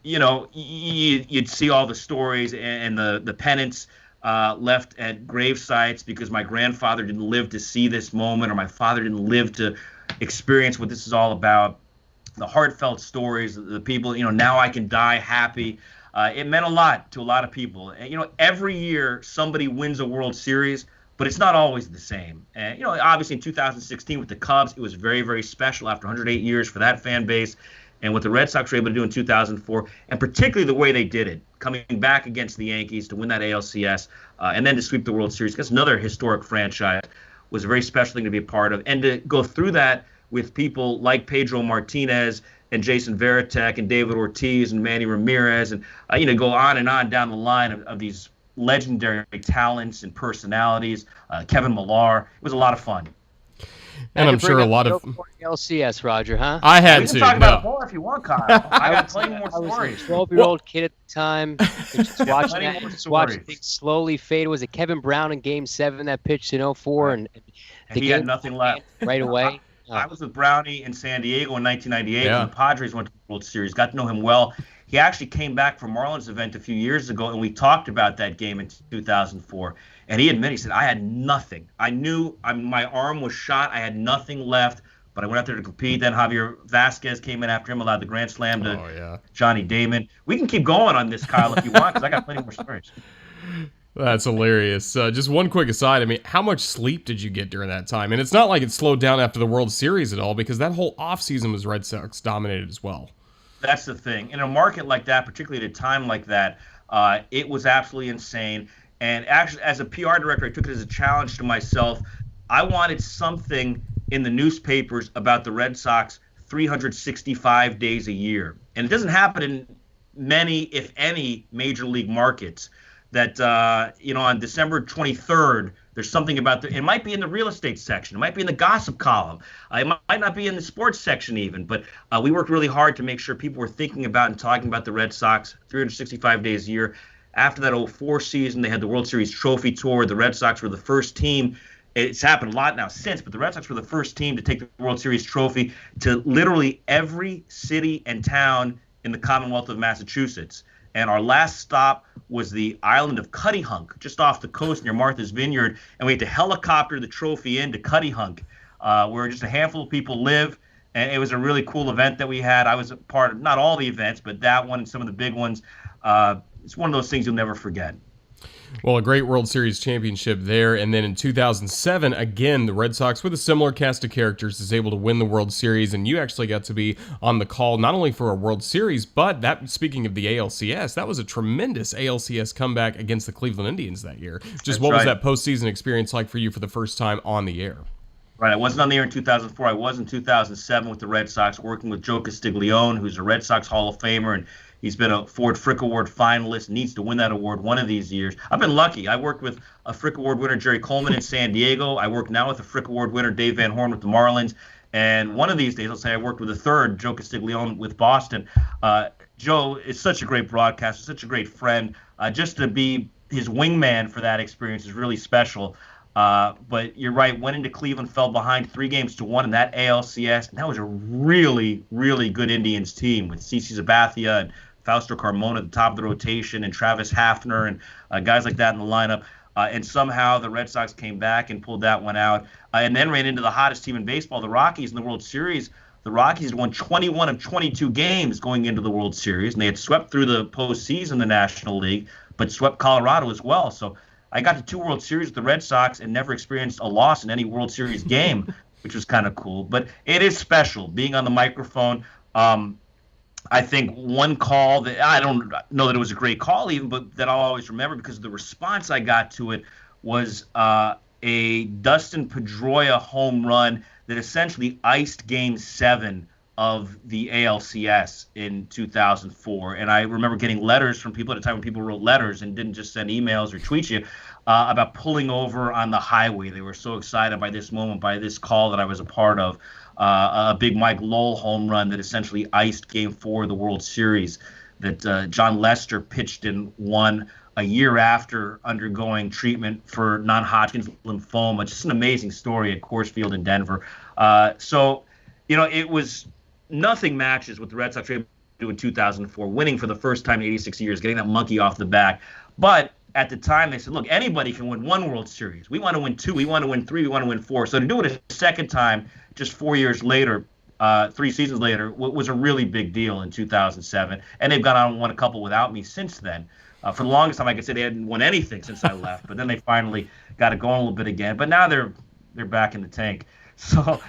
you'd see all the stories and the pennants left at grave sites because my grandfather didn't live to see this moment, or my father didn't live to experience what this is all about. The heartfelt stories, the people, now I can die happy. It meant a lot to a lot of people. And, every year somebody wins a World Series, but it's not always the same. And, obviously in 2016 with the Cubs, it was very, very special after 108 years for that fan base. And what the Red Sox were able to do in 2004, and particularly the way they did it, coming back against the Yankees to win that ALCS, and then to sweep the World Series, that's another historic franchise, was a very special thing to be a part of. And to go through that with people like Pedro Martinez and Jason Varitek and David Ortiz and Manny Ramirez, and go on and on down the line of these legendary talents and personalities, Kevin Millar. It was a lot of fun. And I'm sure a lot of LCS, Roger, huh? I had we to. can talk about it more if you want, Kyle. I got plenty more stories. I was a 12-year-old kid at the time, just watching that, watching things slowly fade. Was it Kevin Brown in Game 7 that pitched in 04, and he had nothing left right away? I was with Brownie in San Diego in 1998 when the Padres went to the World Series. Got to know him well. He actually came back from Marlins event a few years ago, and we talked about that game in 2004. And he admitted, he said, I had nothing. I knew my arm was shot. I had nothing left, but I went out there to compete. Then Javier Vasquez came in after him, allowed the grand slam to Johnny Damon. We can keep going on this, Kyle, if you want, because I got plenty more stories. That's hilarious. Just one quick aside. I mean, how much sleep did you get during that time? And it's not like it slowed down after the World Series at all, because that whole offseason was Red Sox dominated as well. That's the thing. In a market like that, particularly at a time like that, it was absolutely insane. And actually, as a PR director, I took it as a challenge to myself. I wanted something in the newspapers about the Red Sox 365 days a year. And it doesn't happen in many, if any, major league markets that, on December 23rd, there's something about it might be in the real estate section. It might be in the gossip column. It might not be in the sports section even. But we worked really hard to make sure people were thinking about and talking about the Red Sox 365 days a year. After that 04 season, they had the World Series trophy tour. The Red Sox were the first team. It's happened a lot now since, but the Red Sox were the first team to take the World Series trophy to literally every city and town in the Commonwealth of Massachusetts. And our last stop was the island of Cuttyhunk, just off the coast near Martha's Vineyard. And we had to helicopter the trophy into Cuttyhunk, where just a handful of people live. And it was a really cool event that we had. I was a part of not all the events, but that one and some of the big ones. It's one of those things you'll never forget. Well, a great World Series championship there. And then in 2007, again, the Red Sox, with a similar cast of characters, is able to win the World Series. And you actually got to be on the call not only for a World Series, but speaking of the ALCS, that was a tremendous ALCS comeback against the Cleveland Indians that year. Just what was that postseason experience like for you for the first time on the air? Right. I wasn't on the air in 2004. I was in 2007 with the Red Sox, working with Joe Castiglione, who's a Red Sox Hall of Famer, and he's been a Ford Frick Award finalist, needs to win that award one of these years. I've been lucky. I worked with a Frick Award winner, Jerry Coleman, in San Diego. I work now with a Frick Award winner, Dave Van Horn, with the Marlins. And one of these days, let's say I worked with a third, Joe Castiglione, with Boston. Joe is such a great broadcaster, such a great friend. Just to be his wingman for that experience is really special. But you're right, went into Cleveland, fell behind 3-1 in that ALCS. And that was a really, really good Indians team with CeCe Sabathia and Fausto Carmona at the top of the rotation, and Travis Hafner and guys like that in the lineup. And somehow the Red Sox came back and pulled that one out, and then ran into the hottest team in baseball, the Rockies, in the World Series. The Rockies had won 21 of 22 games going into the World Series, and they had swept through the postseason, the National League, but swept Colorado as well. So I got to 2 World Series with the Red Sox and never experienced a loss in any World Series game, which was kind of cool. But it is special being on the microphone. I think one call that I don't know that it was a great call even, but that I'll always remember because of the response I got to it was a Dustin Pedroia home run that essentially iced Game 7 of the ALCS in 2004. And I remember getting letters from people at a time when people wrote letters and didn't just send emails or tweet you about pulling over on the highway. They were so excited by this moment, by this call that I was a part of. A big Mike Lowell home run that essentially iced Game 4 of the World Series that John Lester pitched and won a year after undergoing treatment for non-Hodgkin's lymphoma. Just an amazing story at Coors Field in Denver. It was nothing matches what the Red Sox were able to do in 2004, winning for the first time in 86 years, getting that monkey off the back. But at the time, they said, look, anybody can win 1 World Series. We want to win 2. We want to win 3. We want to win 4. So to do it a second time, just 4 years later, 3 seasons later, was a really big deal in 2007. And they've gone on and won a couple without me since then. For the longest time, I could say they hadn't won anything since I left. But then they finally got it going a little bit again. But now they're back in the tank. So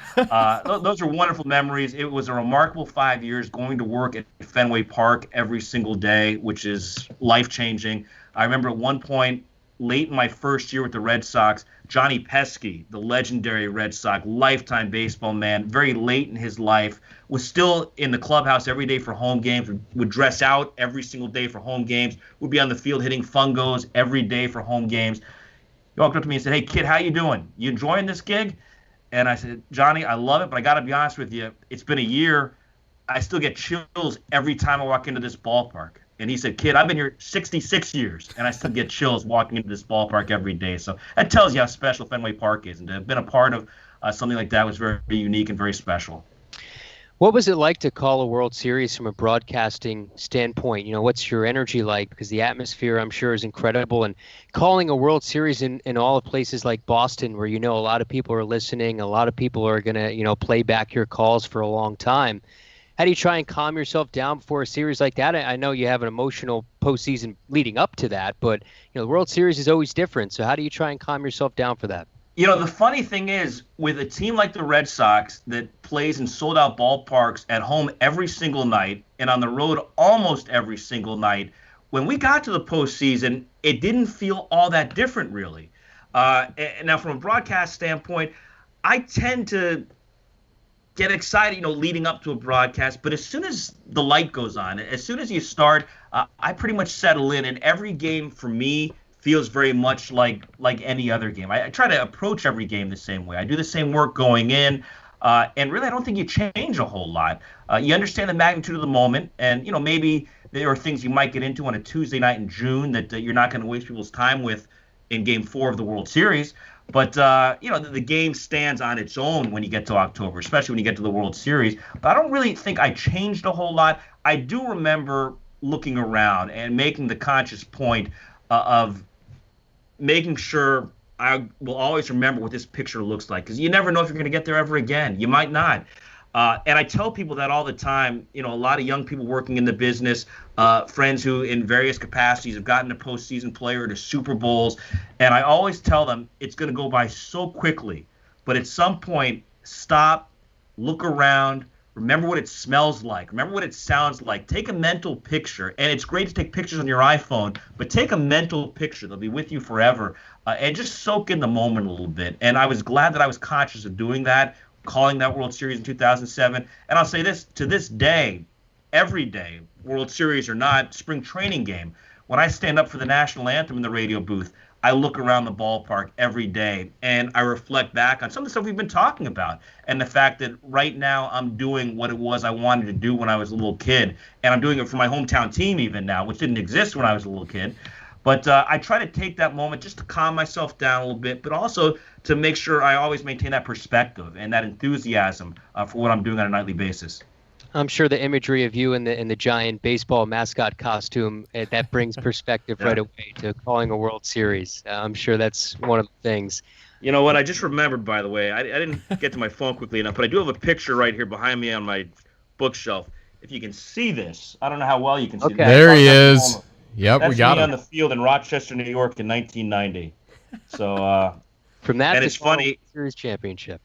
those are wonderful memories. It was a remarkable 5 years going to work at Fenway Park every single day, which is life-changing. I remember at one point, late in my first year with the Red Sox, Johnny Pesky, the legendary Red Sox lifetime baseball man, very late in his life, was still in the clubhouse every day for home games, would dress out every single day for home games, would be on the field hitting fungos every day for home games. He walked up to me and said, "Hey, kid, how you doing? You enjoying this gig?" And I said, "Johnny, I love it, but I got to be honest with you. It's been a year. I still get chills every time I walk into this ballpark." And he said, "Kid, I've been here 66 years, and I still get chills walking into this ballpark every day." So that tells you how special Fenway Park is. And to have been a part of something like that was very unique and very special. What was it like to call a World Series from a broadcasting standpoint? What's your energy like? Because the atmosphere, I'm sure, is incredible. And calling a World Series in all places like Boston, where a lot of people are listening, a lot of people are going to, play back your calls for a long time. How do you try and calm yourself down before a series like that? I know you have an emotional postseason leading up to that, but the World Series is always different. So how do you try and calm yourself down for that? The funny thing is, with a team like the Red Sox that plays in sold-out ballparks at home every single night and on the road almost every single night, when we got to the postseason, it didn't feel all that different, really. And now, from a broadcast standpoint, I tend to get excited, leading up to a broadcast. But as soon as the light goes on, as soon as you start, I pretty much settle in. And every game for me feels very much like any other game. I try to approach every game the same way. I do the same work going in. And really, I don't think you change a whole lot. You understand the magnitude of the moment. And, maybe there are things you might get into on a Tuesday night in June that you're not going to waste people's time with in Game 4 of the World Series. But, the game stands on its own when you get to October, especially when you get to the World Series. But I don't really think I changed a whole lot. I do remember looking around and making the conscious point of making sure I will always remember what this picture looks like, because you never know if you're going to get there ever again. You might not. And I tell people that all the time. A lot of young people working in the business, friends who in various capacities have gotten to postseason play or to Super Bowls. And I always tell them it's going to go by so quickly. But at some point, stop, look around, remember what it smells like, remember what it sounds like. Take a mental picture. And it's great to take pictures on your iPhone, but take a mental picture. They'll be with you forever. And just soak in the moment a little bit. And I was glad that I was conscious of doing that, calling that World Series in 2007. And I'll say this, to this day, every day, World Series or not, spring training game, when I stand up for the national anthem in the radio booth, I look around the ballpark every day and I reflect back on some of the stuff we've been talking about, and the fact that right now I'm doing what it was I wanted to do when I was a little kid. And I'm doing it for my hometown team even now, which didn't exist when I was a little kid. But I try to take that moment just to calm myself down a little bit, but also to make sure I always maintain that perspective and that enthusiasm for what I'm doing on a nightly basis. I'm sure the imagery of you in the giant baseball mascot costume, that brings perspective right away to calling a World Series. I'm sure that's one of the things. You know what? I just remembered, by the way, I didn't get to my phone quickly enough, but I do have a picture right here behind me on my bookshelf. If you can see this, I don't know how well you can see this. There he is. Yep, That's we got me him on the field in Rochester, New York in 1990. So, from that and to it's funny. Series championship.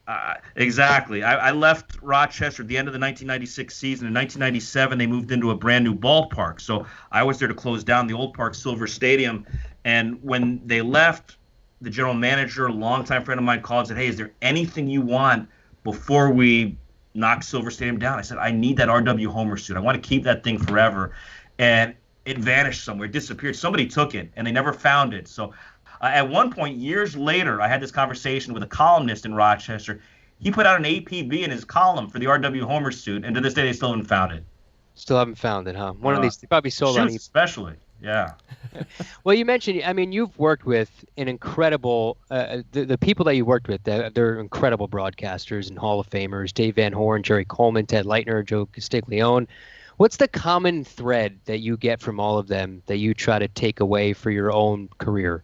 Exactly. I left Rochester at the end of the 1996 season. In 1997, they moved into a brand new ballpark. So I was there to close down the old Park Silver Stadium. And when they left, the general manager, a longtime friend of mine, called and said, "Hey, is there anything you want before we knock Silver Stadium down?" I said, "I need that RW Homer suit. I want to keep that thing forever." And it vanished somewhere, it disappeared. Somebody took it, and they never found it. So at one point, years later, I had this conversation with a columnist in Rochester. He put out an APB in his column for the RW Homer suit, and to this day, they still haven't found it. Still haven't found it, huh? One of these, they probably sold on eBay. Especially, yeah. Well, you mentioned, you've worked with an incredible, the people that you worked with, they're incredible broadcasters and Hall of Famers, Dave Van Horn, Jerry Coleman, Ted Leitner, Joe Castiglione. What's the common thread that you get from all of them that you try to take away for your own career?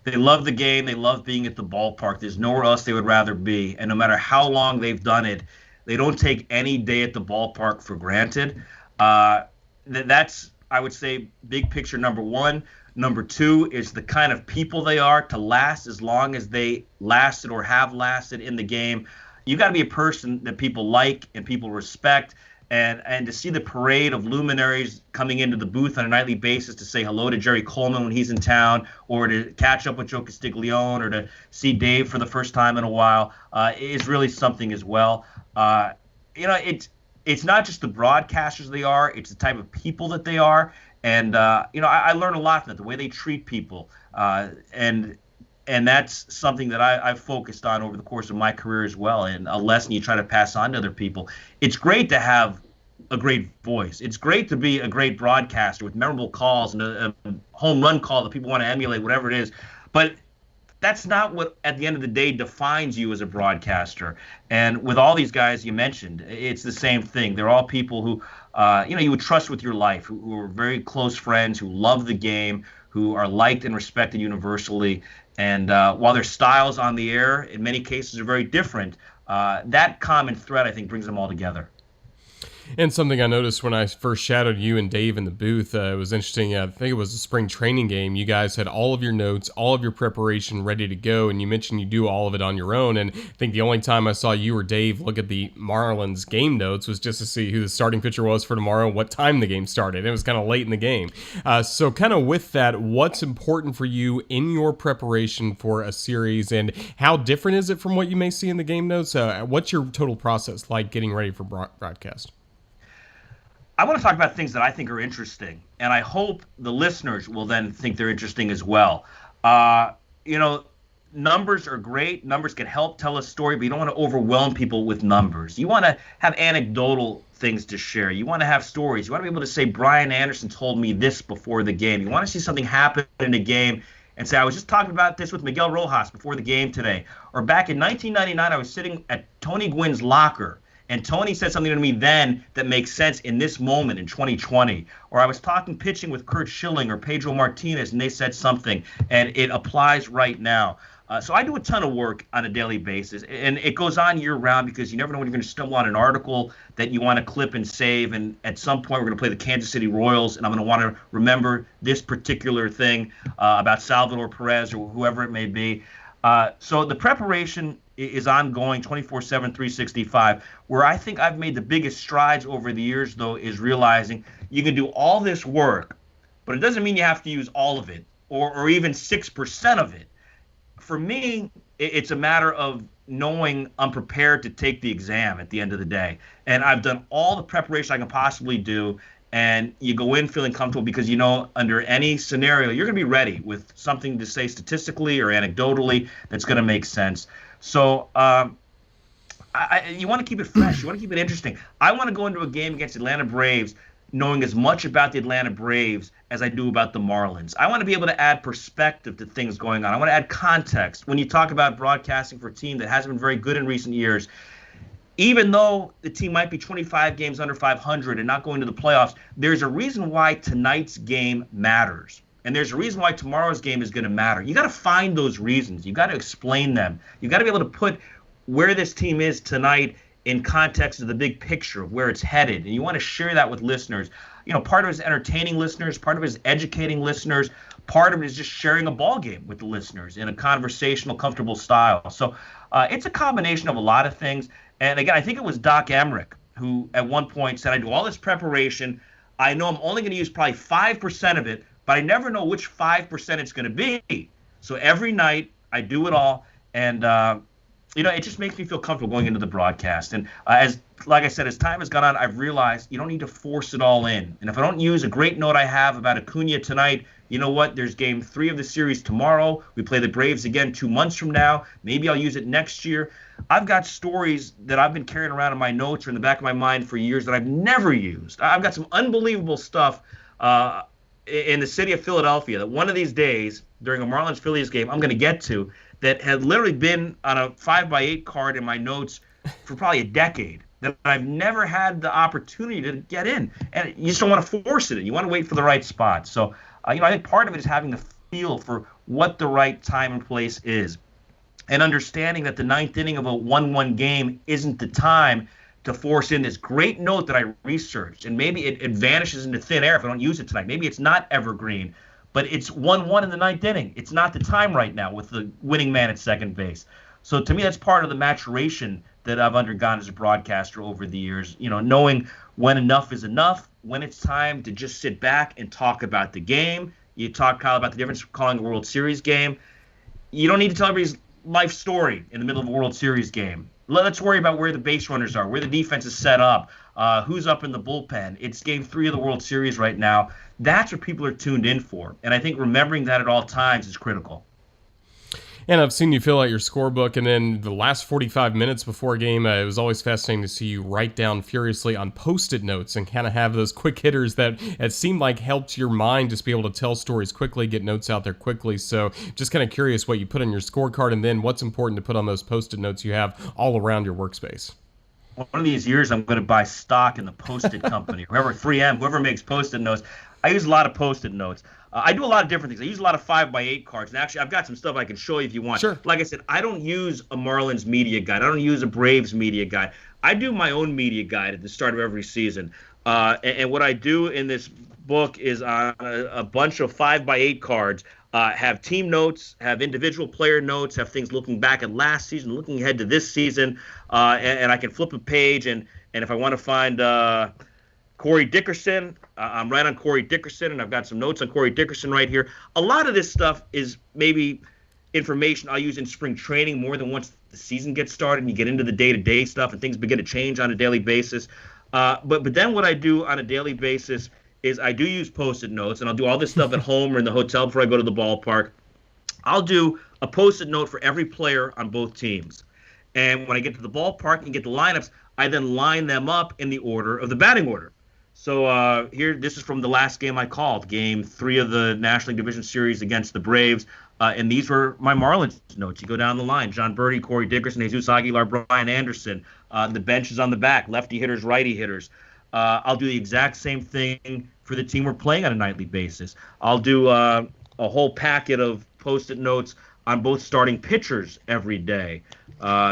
They love the game. They love being at the ballpark. There's nowhere else they would rather be. And no matter how long they've done it, they don't take any day at the ballpark for granted. That's, I would say, big picture number one. Number two is the kind of people they are to last as long as they lasted or have lasted in the game. You got to be a person that people like and people respect. And to see the parade of luminaries coming into the booth on a nightly basis to say hello to Jerry Coleman when he's in town, or to catch up with Joe Castiglione, or to see Dave for the first time in a while, is really something as well. It's not just the broadcasters they are, it's the type of people that they are. And, I learn a lot from that, the way they treat people. And that's something that I've focused on over the course of my career as well, and a lesson you try to pass on to other people. It's great to have a great voice. It's great to be a great broadcaster with memorable calls and a home run call that people want to emulate, whatever it is. But that's not what, at the end of the day, defines you as a broadcaster. And with all these guys you mentioned, it's the same thing. They're all people who, you would trust with your life, who are very close friends, who love the game, who are liked and respected universally. And while their styles on the air, in many cases, are very different, that common thread, I think, brings them all together. And something I noticed when I first shadowed you and Dave in the booth, it was interesting. I think it was a spring training game. You guys had all of your notes, all of your preparation ready to go, and you mentioned you do all of it on your own. And I think the only time I saw you or Dave look at the Marlins game notes was just to see who the starting pitcher was for tomorrow, what time the game started. It was kind of late in the game. So kind of with that, what's important for you in your preparation for a series, and how different is it from what you may see in the game notes? What's your total process like getting ready for broadcast? I want to talk about things that I think are interesting, and I hope the listeners will then think they're interesting as well. Numbers are great. Numbers can help tell a story, but you don't want to overwhelm people with numbers. You want to have anecdotal things to share. You want to have stories. You want to be able to say, Brian Anderson told me this before the game. You want to see something happen in a game and say, I was just talking about this with Miguel Rojas before the game today. Or back in 1999, I was sitting at Tony Gwynn's locker, and Tony said something to me then that makes sense in this moment in 2020. Or I was talking pitching with Curt Schilling or Pedro Martinez, and they said something, and it applies right now. So I do a ton of work on a daily basis, and it goes on year-round because you never know when you're going to stumble on an article that you want to clip and save, and at some point we're going to play the Kansas City Royals, and I'm going to want to remember this particular thing about Salvador Perez or whoever it may be. So the preparation is ongoing 24/7, 365. Where I think I've made the biggest strides over the years, though, is realizing you can do all this work, but it doesn't mean you have to use all of it or even 6% of it. For me, it's a matter of knowing I'm prepared to take the exam at the end of the day. And I've done all the preparation I can possibly do. And you go in feeling comfortable because you know under any scenario, you're going to be ready with something to say statistically or anecdotally that's going to make sense. So you want to keep it fresh. You want to keep it interesting. I want to go into a game against the Atlanta Braves knowing as much about the Atlanta Braves as I do about the Marlins. I want to be able to add perspective to things going on. I want to add context. When you talk about broadcasting for a team that hasn't been very good in recent years, even though the team might be 25 games under 500 and not going to the playoffs, there's a reason why tonight's game matters. And there's a reason why tomorrow's game is going to matter. You got to find those reasons. You got to explain them. You got to be able to put where this team is tonight in context of the big picture of where it's headed. And you want to share that with listeners. You know, part of it is entertaining listeners. Part of it is educating listeners. Part of it is just sharing a ball game with the listeners in a conversational, comfortable style. So it's a combination of a lot of things. And again, I think it was Doc Emmerich who at one point said, I do all this preparation. I know I'm only going to use probably 5% of it, but I never know which 5% it's going to be. So every night I do it all. And, it just makes me feel comfortable going into the broadcast. And like I said, as time has gone on, I've realized you don't need to force it all in. And if I don't use a great note I have about Acuna tonight, you know what? There's game 3 of the series tomorrow. We play the Braves again 2 months from now. Maybe I'll use it next year. I've got stories that I've been carrying around in my notes or in the back of my mind for years that I've never used. I've got some unbelievable stuff in the city of Philadelphia that one of these days during a Marlins-Phillies game I'm going to get to that had literally been on a 5x8 card in my notes for probably a decade that I've never had the opportunity to get in. And you just don't want to force it. You want to wait for the right spot. So, I think part of it is having the feel for what the right time and place is and understanding that the 9th inning of a 1-1 game isn't the time to force in this great note that I researched. And maybe it vanishes into thin air if I don't use it tonight. Maybe it's not evergreen. But it's 1-1 in the 9th inning. It's not the time right now with the winning man at second base. So to me, that's part of the maturation that I've undergone as a broadcaster over the years. Knowing when enough is enough, when it's time to just sit back and talk about the game. You talk, Kyle, about the difference of calling a World Series game. You don't need to tell everybody's life story in the middle of a World Series game. Let's worry about where the base runners are, where the defense is set up, who's up in the bullpen. It's game 3 of the World Series right now. That's what people are tuned in for. And I think remembering that at all times is critical. And I've seen you fill out your scorebook, and then the last 45 minutes before a game, it was always fascinating to see you write down furiously on Postit notes and kind of have those quick hitters that it seemed like helped your mind just be able to tell stories quickly, get notes out there quickly. So just kind of curious what you put on your scorecard and then what's important to put on those Postit notes you have all around your workspace. One of these years, I'm going to buy stock in the Postit company, whoever 3M, whoever makes Postit notes. I use a lot of Postit notes. I do a lot of different things. I use a lot of 5x8 cards. And actually, I've got some stuff I can show you if you want. Sure. Like I said, I don't use a Marlins media guide. I don't use a Braves media guide. I do my own media guide at the start of every season. And what I do in this book is on a bunch of 5x8 cards, have team notes, have individual player notes, have things looking back at last season, looking ahead to this season, and I can flip a page, and if I want to find Corey Dickerson, I'm right on Corey Dickerson, and I've got some notes on Corey Dickerson right here. A lot of this stuff is maybe information I'll use in spring training more than once the season gets started and you get into the day-to-day stuff and things begin to change on a daily basis. But then what I do on a daily basis is I do use Post-it notes, and I'll do all this stuff at home or in the hotel before I go to the ballpark. I'll do a Post-it note for every player on both teams. And when I get to the ballpark and get the lineups, I then line them up in the order of the batting order. So this is from the last game I called, Game 3 of the National League Division Series against the Braves. And these were my Marlins notes. You go down the line: John Birdie, Corey Dickerson, Jesus Aguilar, Brian Anderson. The bench is on the back: lefty hitters, righty hitters. I'll do the exact same thing for the team we're playing on a nightly basis. I'll do a whole packet of Post-it notes on both starting pitchers every day.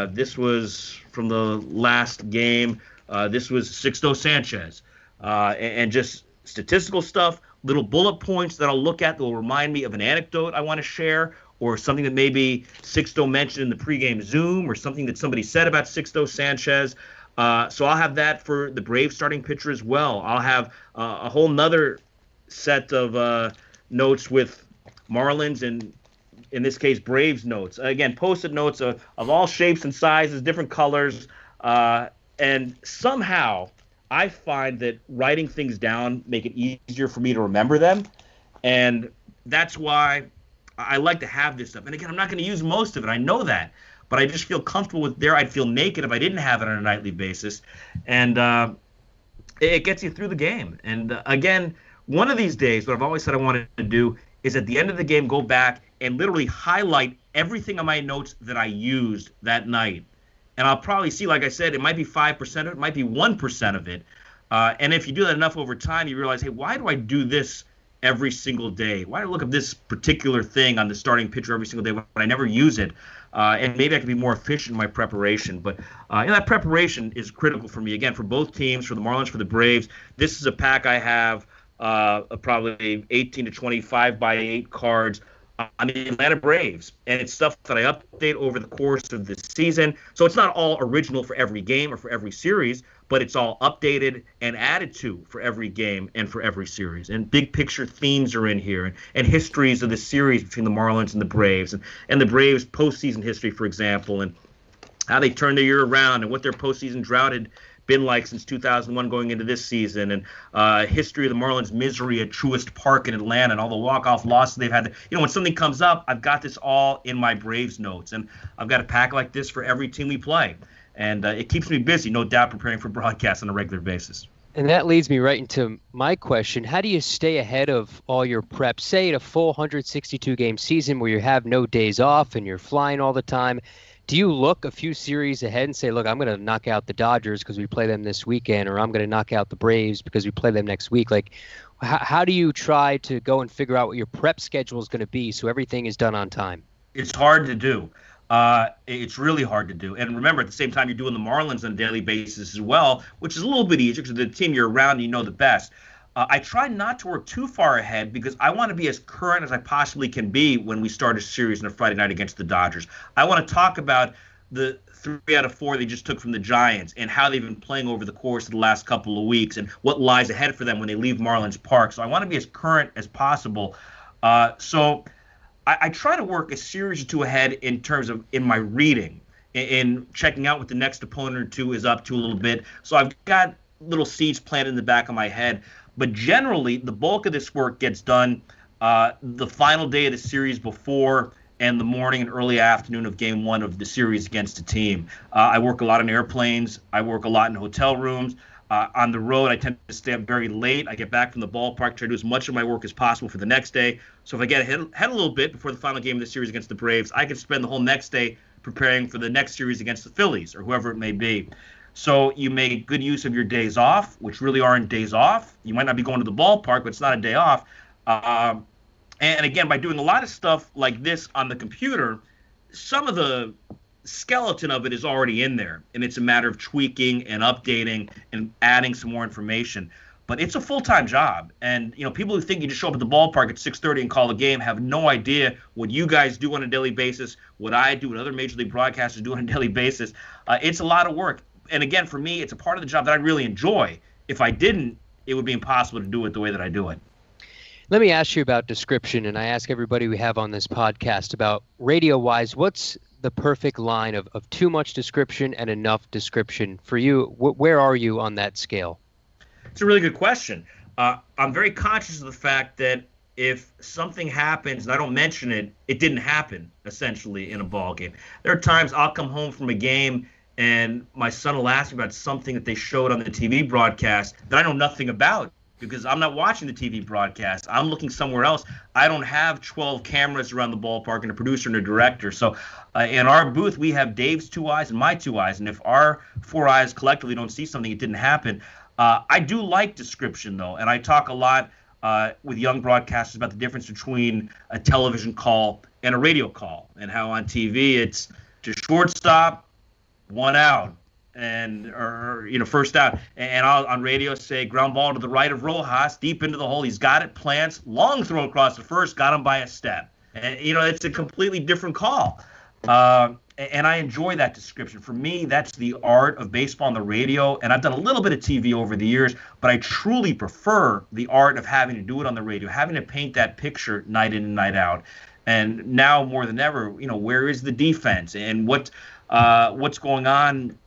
This was from the last game. This was Sixto Sanchez. And just statistical stuff, little bullet points that I'll look at that will remind me of an anecdote I want to share, or something that maybe Sixto mentioned in the pregame Zoom, or something that somebody said about Sixto Sanchez. So I'll have that for the Braves starting pitcher as well. I'll have a whole nother set of notes with Marlins and, in this case, Braves notes. Again, Post-it notes of all shapes and sizes, different colors, and somehow I find that writing things down make it easier for me to remember them, and that's why I like to have this stuff. And again, I'm not going to use most of it. I know that, but I just feel comfortable with there. I'd feel naked if I didn't have it on a nightly basis, and it gets you through the game. And again, one of these days, what I've always said I wanted to do is at the end of the game go back and literally highlight everything on my notes that I used that night. And I'll probably see, like I said, it might be 5% of it, it might be 1% of it. And if you do that enough over time, you realize, hey, why do I do this every single day? Why do I look up this particular thing on the starting pitcher every single day when I never use it? And maybe I can be more efficient in my preparation. But that preparation is critical for me, again, for both teams, for the Marlins, for the Braves. This is a pack I have probably 18 to 25x8 cards on the Atlanta Braves, and it's stuff that I update over the course of the season. So it's not all original for every game or for every series, but it's all updated and added to for every game and for every series. And big picture themes are in here, and histories of the series between the Marlins and the Braves, and the Braves' postseason history, for example, and how they turned their year around and what their postseason drought had been like since 2001 going into this season, and history of the Marlins' misery at Truist Park in Atlanta and all the walk-off losses they've had. When something comes up, I've got this all in my Braves notes, and I've got a pack like this for every team we play. And it keeps me busy, no doubt, preparing for broadcasts on a regular basis. And that leads me right into my question. How do you stay ahead of all your prep? Say, in a full 162-game season where you have no days off and you're flying all the time, do you look a few series ahead and say, look, I'm going to knock out the Dodgers because we play them this weekend, or I'm going to knock out the Braves because we play them next week? Like, how do you try to go and figure out what your prep schedule is going to be so everything is done on time? It's hard to do. It's really hard to do. And remember, at the same time, you're doing the Marlins on a daily basis as well, which is a little bit easier because the team you're around, you know the best. I try not to work too far ahead because I want to be as current as I possibly can be when we start a series on a Friday night against the Dodgers. I want to talk about the 3 out of 4 they just took from the Giants and how they've been playing over the course of the last couple of weeks and what lies ahead for them when they leave Marlins Park. So I want to be as current as possible. So I try to work a series or two ahead in terms of in my reading, in checking out what the next opponent or two is up to a little bit. So I've got little seeds planted in the back of my head. But generally, the bulk of this work gets done the final day of the series before and the morning and early afternoon of game 1 of the series against a team. I work a lot on airplanes. I work a lot in hotel rooms. On the road, I tend to stay up very late. I get back from the ballpark, try to do as much of my work as possible for the next day. So if I get ahead a little bit before the final game of the series against the Braves, I can spend the whole next day preparing for the next series against the Phillies or whoever it may be. So you make good use of your days off, which really aren't days off. You might not be going to the ballpark, but it's not a day off. And again, by doing a lot of stuff like this on the computer, some of the skeleton of it is already in there, and it's a matter of tweaking and updating and adding some more information. But it's a full-time job, and people who think you just show up at the ballpark at 6:30 and call a game have no idea what you guys do on a daily basis, what I do, what other major league broadcasters do on a daily basis. It's a lot of work, and again, for me, it's a part of the job that I really enjoy. If I didn't, it would be impossible to do it the way that I do it. Let me ask you about description, and I ask everybody we have on this podcast about radio-wise, what's the perfect line of too much description and enough description for you? Where are you on that scale? It's a really good question. I'm very conscious of the fact that if something happens and I don't mention it, it didn't happen, essentially, in a ball game. There are times I'll come home from a game and my son will ask me about something that they showed on the TV broadcast that I know nothing about because I'm not watching the TV broadcast. I'm looking somewhere else. I don't have 12 cameras around the ballpark and a producer and a director. So in our booth, we have Dave's 2 eyes and my 2 eyes. And if our 4 eyes collectively don't see something, it didn't happen. I do like description, though, and I talk a lot with young broadcasters about the difference between a television call and a radio call, and how on TV it's to shortstop, 1 out, or first out, and I'll on radio say ground ball to the right of Rojas, deep into the hole. He's got it, plants, long throw across the first, got him by a step, and it's a completely different call. And I enjoy that description. For me, that's the art of baseball on the radio. And I've done a little bit of TV over the years, but I truly prefer the art of having to do it on the radio, having to paint that picture night in and night out. And now more than ever, where is the defense and what's going on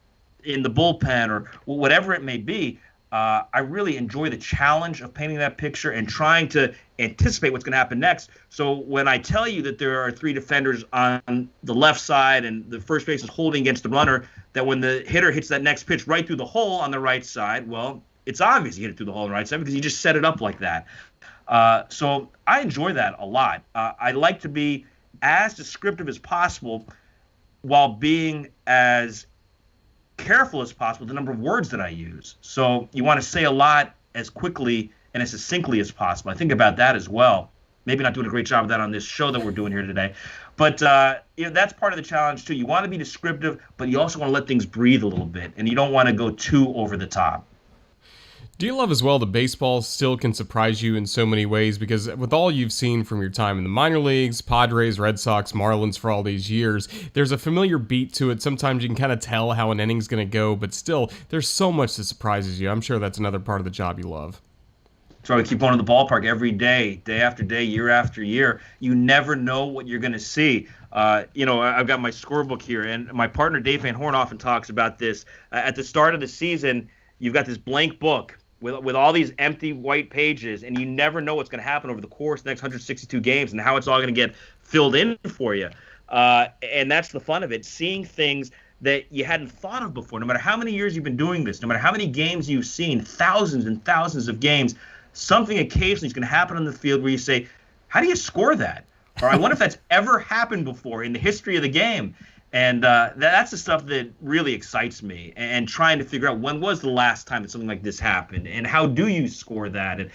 in the bullpen or whatever it may be. I really enjoy the challenge of painting that picture and trying to anticipate what's going to happen next. So when I tell you that there are 3 defenders on the left side and the first base is holding against the runner, that when the hitter hits that next pitch right through the hole on the right side, well, it's obvious he hit it through the hole on the right side because he just set it up like that. So I enjoy that a lot. I like to be as descriptive as possible while being as careful as possible the number of words that I use. So you want to say a lot as quickly and as succinctly as possible. I think about that as well. Maybe not doing a great job of that on this show that we're doing here today. But that's part of the challenge too. You want to be descriptive, but you also want to let things breathe a little bit, and you don't want to go too over the top. Do you love as well that baseball still can surprise you in so many ways? Because with all you've seen from your time in the minor leagues, Padres, Red Sox, Marlins for all these years, there's a familiar beat to it. Sometimes you can kind of tell how an inning's going to go, but still, there's so much that surprises you. I'm sure that's another part of the job you love. So I keep going to the ballpark every day, day after day, year after year. You never know what you're going to see. I've got my scorebook here, and my partner Dave Van Horn often talks about this. At the start of the season, you've got this blank book with all these empty white pages, and you never know what's going to happen over the course of the next 162 games and how it's all going to get filled in for you. And that's the fun of it, seeing things that you hadn't thought of before. No matter how many years you've been doing this, no matter how many games you've seen, thousands and thousands of games, something occasionally is going to happen on the field where you say, how do you score that? Or I wonder if that's ever happened before in the history of the game. And that's the stuff that really excites me, and trying to figure out when was the last time that something like this happened, and how do you score that, and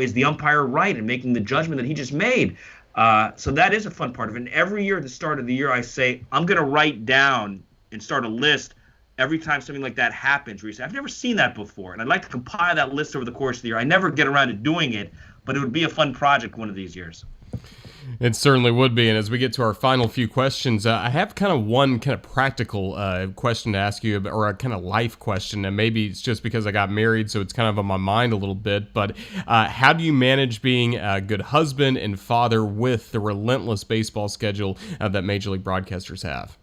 is the umpire right in making the judgment that he just made? So that is a fun part of it. And every year at the start of the year, I say I'm going to write down and start a list every time something like that happens, where you say, I've never seen that before, and I'd like to compile that list over the course of the year. I never get around to doing it, but it would be a fun project one of these years. It certainly would be. And as we get to our final few questions, I have kind of one kind of practical question to ask you, or a kind of life question. And maybe it's just because I got married, so it's kind of on my mind a little bit. But how do you manage being a good husband and father with the relentless baseball schedule that Major League broadcasters have?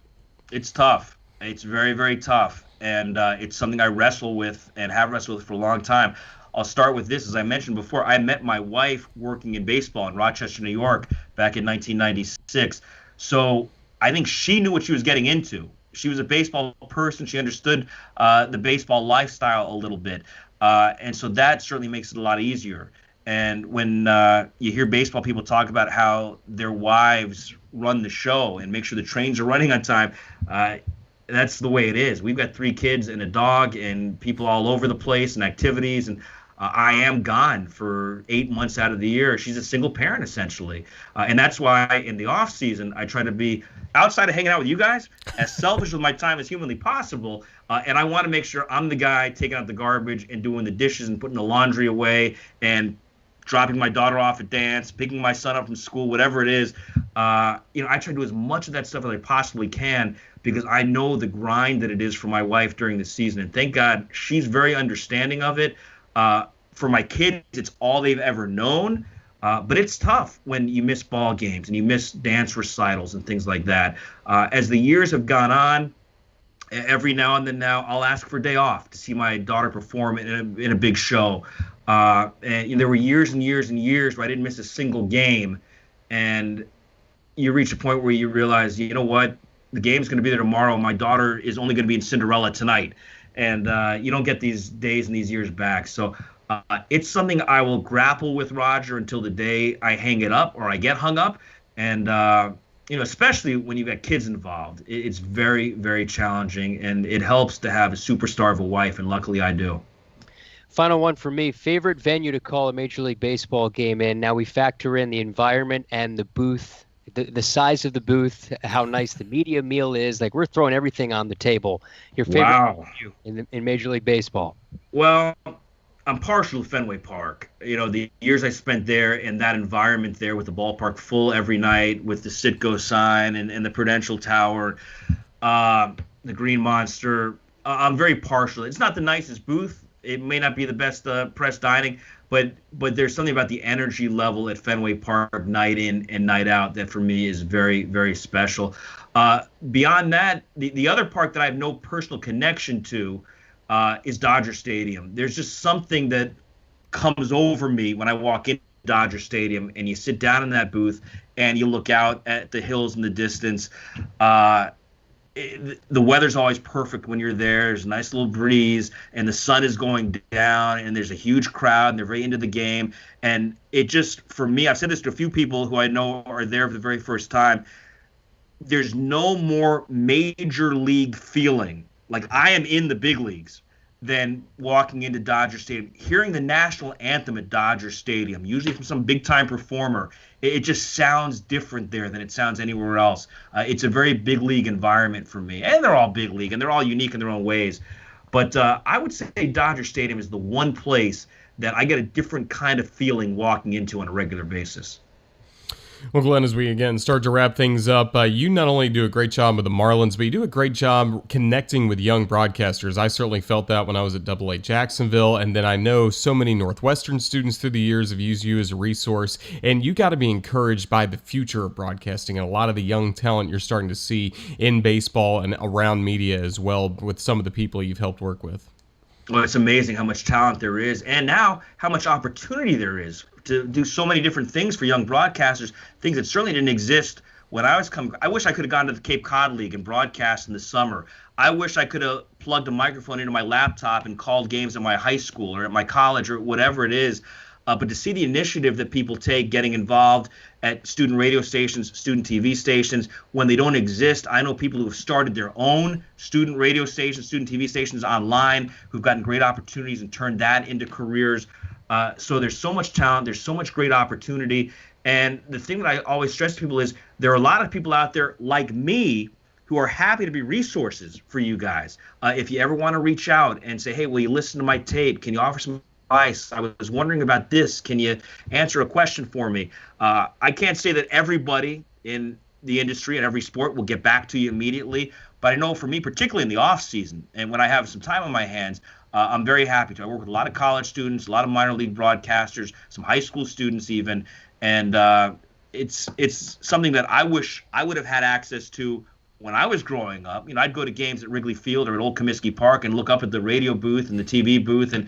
It's tough. It's very, very tough. And it's something I wrestle with and have wrestled with for a long time. I'll start with this. As I mentioned before, I met my wife working in baseball in Rochester, New York back in 1996. So I think she knew what she was getting into. She was a baseball person. She understood the baseball lifestyle a little bit. And so that certainly makes it a lot easier. And when you hear baseball people talk about how their wives run the show and make sure the trains are running on time, that's the way it is. We've got 3 kids and a dog and people all over the place and activities. And I am gone for 8 months out of the year. She's a single parent, essentially. And that's why in the off season, I try to be, outside of hanging out with you guys, as selfish with my time as humanly possible. And I want to make sure I'm the guy taking out the garbage and doing the dishes and putting the laundry away and dropping my daughter off at dance, picking my son up from school, whatever it is. I try to do as much of that stuff as I possibly can, because I know the grind that it is for my wife during the season. And thank God she's very understanding of it. For my kids, it's all they've ever known. But it's tough when you miss ball games and you miss dance recitals and things like that. As the years have gone on, every now and then I'll ask for a day off to see my daughter perform in a big show. And there were years and years and years where I didn't miss a single game. And you reach a point where you realize, you know what, the game's going to be there tomorrow. My daughter is only going to be in Cinderella tonight. And you don't get these days and these years back. So it's something I will grapple with, Roger, until the day I hang it up or I get hung up. And, especially when you've got kids involved, it's very, very challenging. And it helps to have a superstar of a wife. And luckily I do. Final one for me, favorite venue to call a Major League Baseball game in. Now we factor in the environment and the booth, the size of the booth, how nice the media meal is. Like, we're throwing everything on the table. Your favorite venue in Major League Baseball? Well, I'm partial to Fenway Park. The years I spent there in that environment there, with the ballpark full every night, with the Citgo sign and the Prudential Tower, the Green Monster. I'm very partial. It's not the nicest booth. It may not be the best press dining, but there's something about the energy level at Fenway Park night in and night out that for me is very, very special. Beyond that, the other park that I have no personal connection to is Dodger Stadium. There's just something that comes over me when I walk into Dodger Stadium and you sit down in that booth and you look out at the hills in the distance. The weather's always perfect when you're there. There's a nice little breeze and the sun is going down and there's a huge crowd and they're very into the game. And it just, for me, I've said this to a few people who I know are there for the very first time. There's no more major league feeling, like I am in the big leagues, than walking into Dodger Stadium, hearing the national anthem at Dodger Stadium, usually from some big-time performer. It just sounds different there than it sounds anywhere else. It's a very big league environment for me. And they're all big league, and they're all unique in their own ways. But I would say Dodger Stadium is the one place that I get a different kind of feeling walking into on a regular basis. Well, Glenn, as we again start to wrap things up, you not only do a great job with the Marlins, but you do a great job connecting with young broadcasters. I certainly felt that when I was at AA Jacksonville, and then I know so many Northwestern students through the years have used you as a resource, and you got to be encouraged by the future of broadcasting and a lot of the young talent you're starting to see in baseball and around media as well with some of the people you've helped work with. Well, it's amazing how much talent there is, and now how much opportunity there is to do so many different things for young broadcasters, things that certainly didn't exist when I was coming. I wish I could have gone to the Cape Cod League and broadcast in the summer. I wish I could have plugged a microphone into my laptop and called games at my high school or at my college or whatever it is. But to see the initiative that people take getting involved at student radio stations, student TV stations, when they don't exist. I know people who have started their own student radio stations, student TV stations online, who've gotten great opportunities and turned that into careers. So there's so much talent. There's so much great opportunity. And the thing that I always stress to people is there are a lot of people out there like me who are happy to be resources for you guys. If you ever want to reach out and say, hey, will you listen to my tape? Can you offer some advice? I was wondering about this. Can you answer a question for me? I can't say that everybody in the industry and every sport will get back to you immediately. But I know for me, particularly in the off season and when I have some time on my hands, I'm very happy to. I work with a lot of college students, a lot of minor league broadcasters, some high school students even. And it's something that I wish I would have had access to when I was growing up. You know, I'd go to games at Wrigley Field or at Old Comiskey Park and look up at the radio booth and the TV booth and,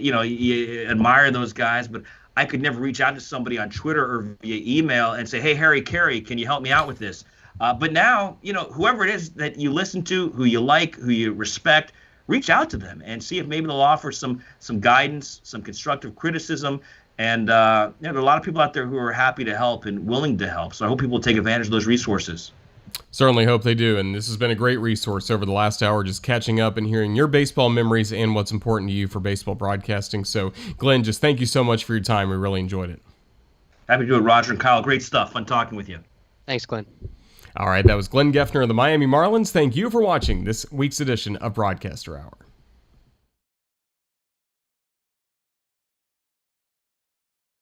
you admire those guys. But I could never reach out to somebody on Twitter or via email and say, hey, Harry Carey, can you help me out with this? But now, whoever it is that you listen to, who you like, who you respect, reach out to them and see if maybe they'll offer some guidance, some constructive criticism. And there are a lot of people out there who are happy to help and willing to help. So I hope people will take advantage of those resources. Certainly hope they do. And this has been a great resource over the last hour, just catching up and hearing your baseball memories and what's important to you for baseball broadcasting. So, Glenn, just thank you so much for your time. We really enjoyed it. Happy to do it, Roger and Kyle. Great stuff. Fun talking with you. Thanks, Glenn. All right, that was Glenn Geffner of the Miami Marlins. Thank you for watching this week's edition of Broadcaster Hour.